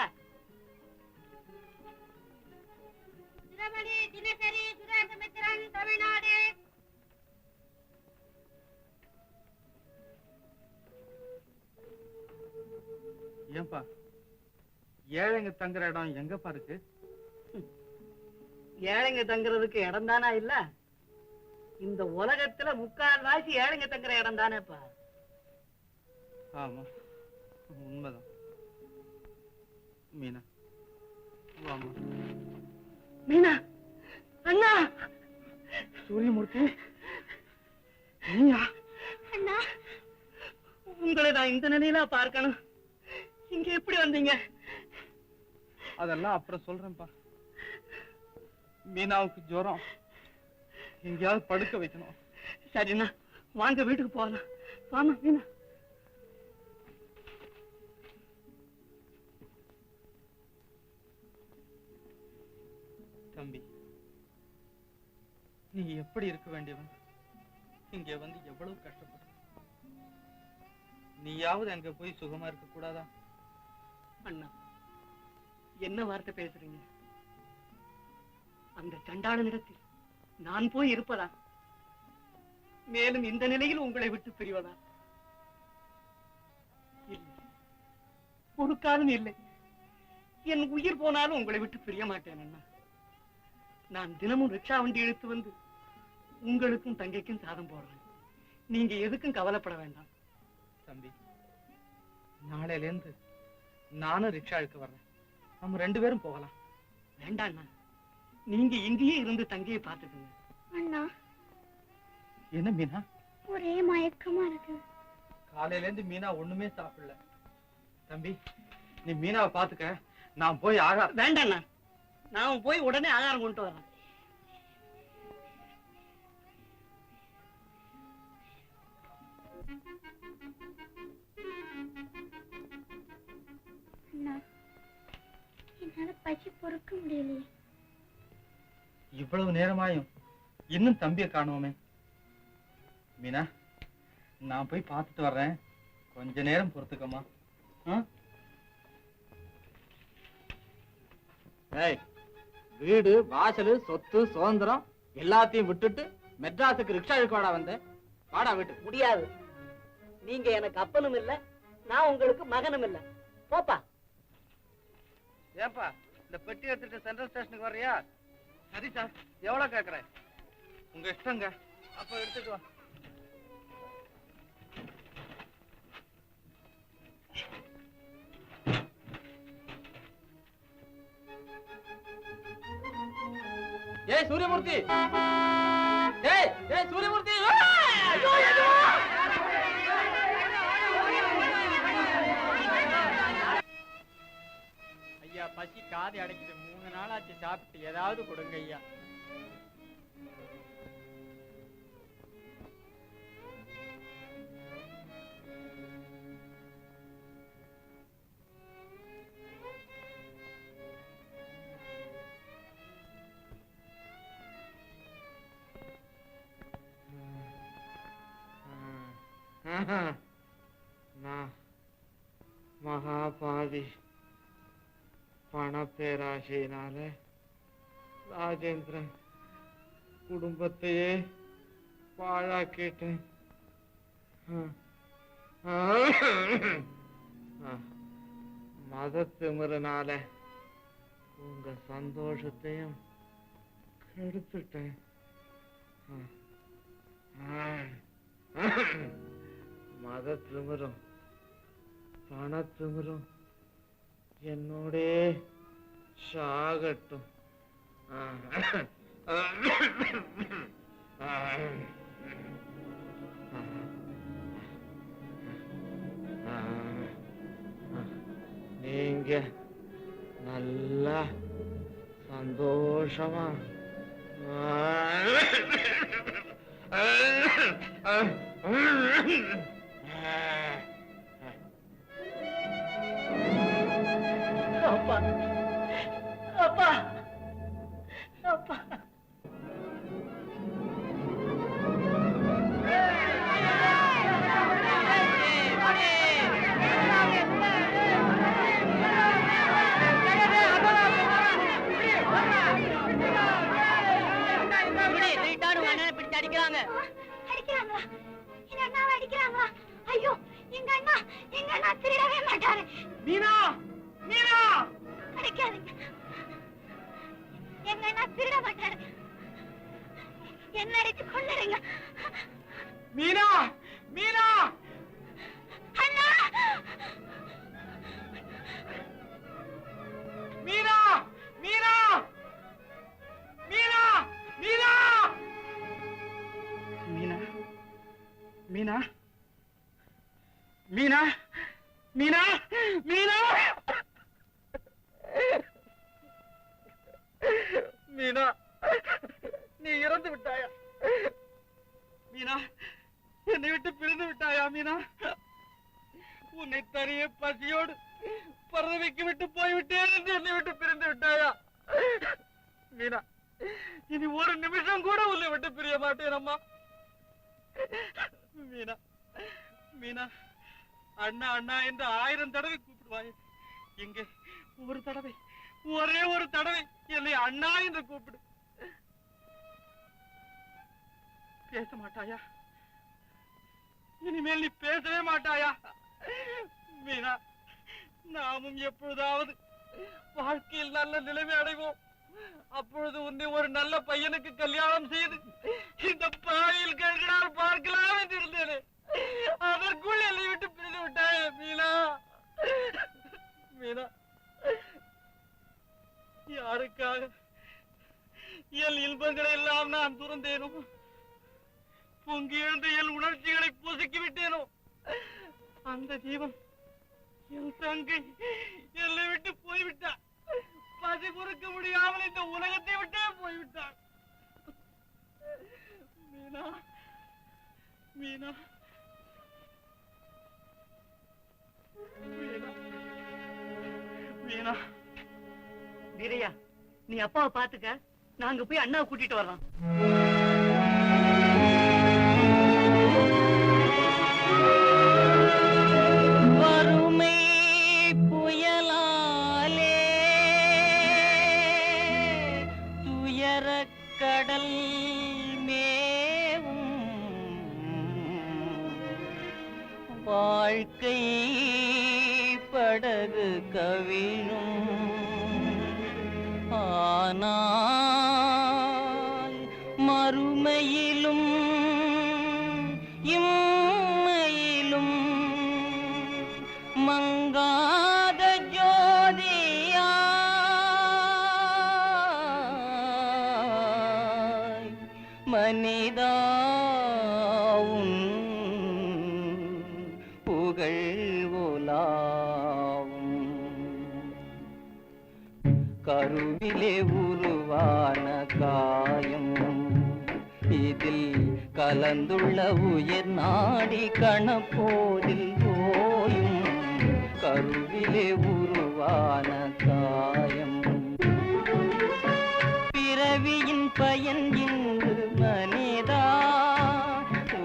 தினசரி சுரேசமித்திரன் தமிழ்நாடு. ஏன்பா ஏழைங்க தங்குற இடம் எங்கப்பா இருக்கு? ஏழைங்க தங்குறதுக்கு இடம் தானா இல்ல? இந்த உலகத்துல 3/4 ஏழைங்க தங்குற இடம் தானேப்பா. ஆமா, உண்மைதான். மீனா வாமா. மீனா, அண்ணா. சூரியமூர்த்தி, நீயா? அண்ணா, உங்களை நான் இந்த நிலையில பார்க்கணும். இங்க எப்படி வந்தீங்க? அதெல்லாம் அப்புறம் சொல்றேன்ப்பா. மீனாவுக்கு ஜுரம், எங்கேயாவது படுக்க வைக்கணும். சரிண்ணா, வாங்க வீட்டுக்கு போகலாம். வாமா மீனா. தம்பி, நீ எப்படி இருக்க வேண்டியவன் இங்க வந்து எவ்வளவு கஷ்டப்பட்ட. நீயாவது அங்க போய் சுகமா இருக்க கூடாதா? அண்ணா, என்ன வார்த்தை பேசுறீங்க? அந்த சண்டாளனிடத்தில் நான் போய் இருப்பதா? மேலும் இந்த நிலையில் உங்களை விட்டு பிரிவதா? இல்லை, ஒரு காலம் இல்லை. என் உயிர் போனாலும் உங்களை விட்டு பிரிய மாட்டேன் அண்ணா. நான் தினமும் ரிக்ஷா வண்டி இழுத்து வந்து உங்களுக்கும் தங்கைக்கும் சாதம் போடுறேன். நீங்க எதுக்கும் கவலைப்பட வேண்டாம். தம்பி, நாளையில இருந்து நானும் ரிக்ஷா இழுக்க வர்றேன். நம்ம 2 பேரும் போகலாம். வேண்டாம் அண்ணா, நீங்க இங்கேயே இருந்து தங்கையை பார்த்துக்குங்க. அண்ணா, என்ன மீனா, ஒரே மயக்கமா இருக்கு. காலையில இருந்து மீனா ஒண்ணுமே சாப்பிடல. தம்பி, நீ மீனாவை பாத்துக்க, நான் போய் வேண்டாம் அண்ணா, நான் போய் உடனே ஆகாரம் கொண்டு வரேன். அண்ணா, என்னால பசி பொறுக்க முடியலையே. இவ்வளவு நேரமாயும் இன்னும் தம்பியை காணோமே. மீனா, நான் போய் பார்த்துட்டு வர்றேன், கொஞ்ச நேரம் பொறுத்துக்கமா. வீடு வாசல் சொத்து சுதந்திரம் எல்லாத்தையும் விட்டுட்டு மெட்ராஸுக்கு ரிக்ஷா இழுக்க வாடா வந்த. வாடா வீட்டு. முடியாது. நீங்க எனக்கு அப்பனும் இல்ல, நான் உங்களுக்கு மகனும் இல்ல. போப்பா. ஏன்பா இந்த பெட்டி எடுத்துட்டு சென்ட்ரல் ஸ்டேஷனுக்கு வர்றியா? சரி சார், எவ்வளவு கேக்குறேன்? உங்க இஷ்டங்க. அப்ப எடுத்துட்டு வா. ஏய் சூரியமூர்த்தி, ஏய் ஏய் சூரியமூர்த்தி, ஐயா பசி காது அடைக்குது. 3 நாளாச்சு சாப்பிட்டு, ஏதாவது கொடுங்க ஐயா. நான் மகாபாவி. பணப்பேராசையினால ராஜேந்திரன் குடும்பத்தையே பாழாக்கிட்டேன். மதத்திமிரனால உங்க சந்தோஷத்தையும் கெடுத்துட்டேன். மதத்திமிரும் பணத்திமிரும் என்னோடே சாகட்டும். நீங்க நல்லா சந்தோஷமா அப்பா அப்பா அப்பா. அடிக்கிறாங்களா? எங்க அண்ணாவை அடிக்கிறாங்களா? ஐயோ, எங்க அண்ணா திருடவே மாட்டாரு. மீனா, மீனா, அடிக்காதீங்க. எங்க அண்ணா திருட மாட்டாரு. என்ன அடிச்சு கொண்டுறீங்க. மீனா, மீனா, அண்ணா, மீனா, மீனா, மீனா, மீனா, மீனா, மீனா, மீனா, மீனா, மீனா, மீனா, நீ இறந்து விட்டாயா? மீனா, என்னை விட்டு பிரிந்து விட்டாயா? மீனா, உன்னை தனிய பசியோடு பறவைக்கு விட்டு போய்விட்டேன் என்று என்னை விட்டு பிரிந்து விட்டாயா? மீனா, இனி ஒரு நிமிஷம் கூட உன்னை விட்டு பிரிய மாட்டேன் அம்மா. மீனா, மீனா, அண்ணா அண்ணா என்று 1000 தடவை கூப்பிடுவாய். இங்கே ஒரு தடவை, ஒரே ஒரு தடவை என்னை அண்ணா என்று கூப்பிடு. பேச மாட்டாயா? இனிமேல் நீ பேசவே மாட்டாயா? மீனா, நாமும் எப்பொழுதாவது வாழ்க்கையில் நல்ல நிலைமை அடைவோம். அப்பொழுது உன்னை ஒரு நல்ல பையனுக்கு கல்யாணம் செய்து இந்த பாயில் கழுகினால் பார்க்கலாம் என்று இருந்தேனே, அதற்குள் என்னை விட்டு பிரிந்து விட்டாயே மீனா. மீனா, யாருக்காக என் இன்பங்களை எல்லாம் நான் துறந்தேனோ, பொங்கி எழுந்த என் உணர்ச்சிகளை பொசுக்கி விட்டேனோ, அந்த ஜீவன் என் தங்கை என்னை விட்டு போய்விட்டார். பசி பொறுக்க முடியாமல் இந்த உலகத்தை விட்டே போய்விட்டார். மீனா, மீனா, மீனா, மீனா. வீரையா, நீ அப்பாவை பாத்துக்க, நாங்க போய் அண்ணாவை கூட்டிட்டு வர்றோம். வறுமை புயலாலே துயரக் கடல் மேவும் வாழ்க்கை கவிழும். ஆனால் மறுமையிலும் இம்மையிலும் மங்காத ஜோதியாய் மனிதா உன் புகழ் உலாவும். கருவிலே உருவான காயம் இதில் கலந்துள்ள உயிர் நாடி கணப்போதில் ஓயும். கருவிலே உருவான காயம் பிறவியின் பயன் இன்று மனிதா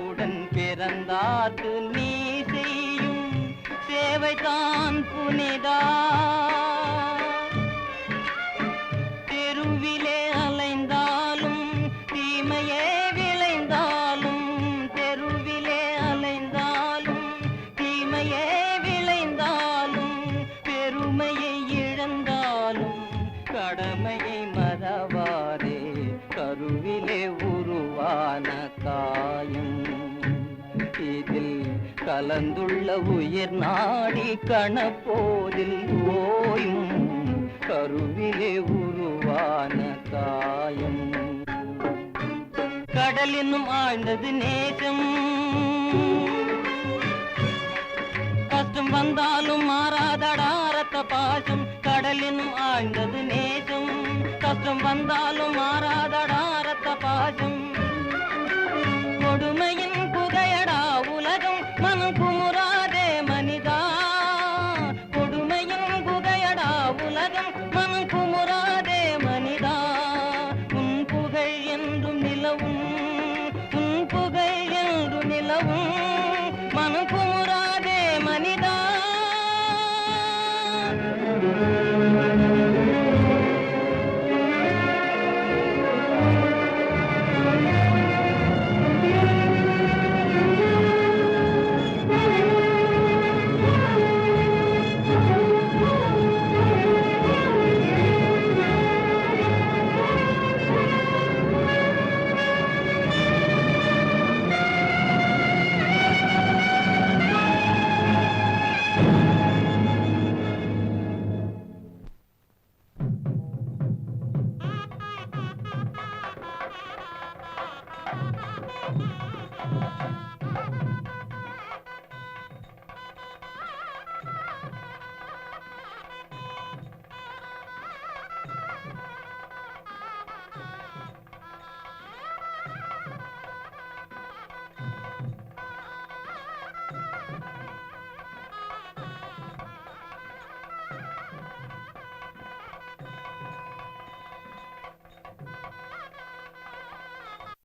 உடன் பிறந்தார்க்கு நீ செய்யும் சேவைதான் புனிதா. தெருவிலே அலைந்தாலும் தீமையே விளைந்தாலும், தெருவிலே அலைந்தாலும் தீமையே விளைந்தாலும், பெருமையை இழந்தாலும் கடமையை மறவாதே. கருவிலே உருவான காயம் இதில் கலந்துள்ள உயிர் நாடி கணப்போதில் ஓயும். கருவிலே உருவான காயம். கடலினும் ஆழ்ந்தது நேசம், கஷ்டம் வந்தாலும் மாறாதடா ரத்த பாசம். கடலினும் ஆழ்ந்தது நேசம், கஷ்டம் வந்தாலும் மாறாத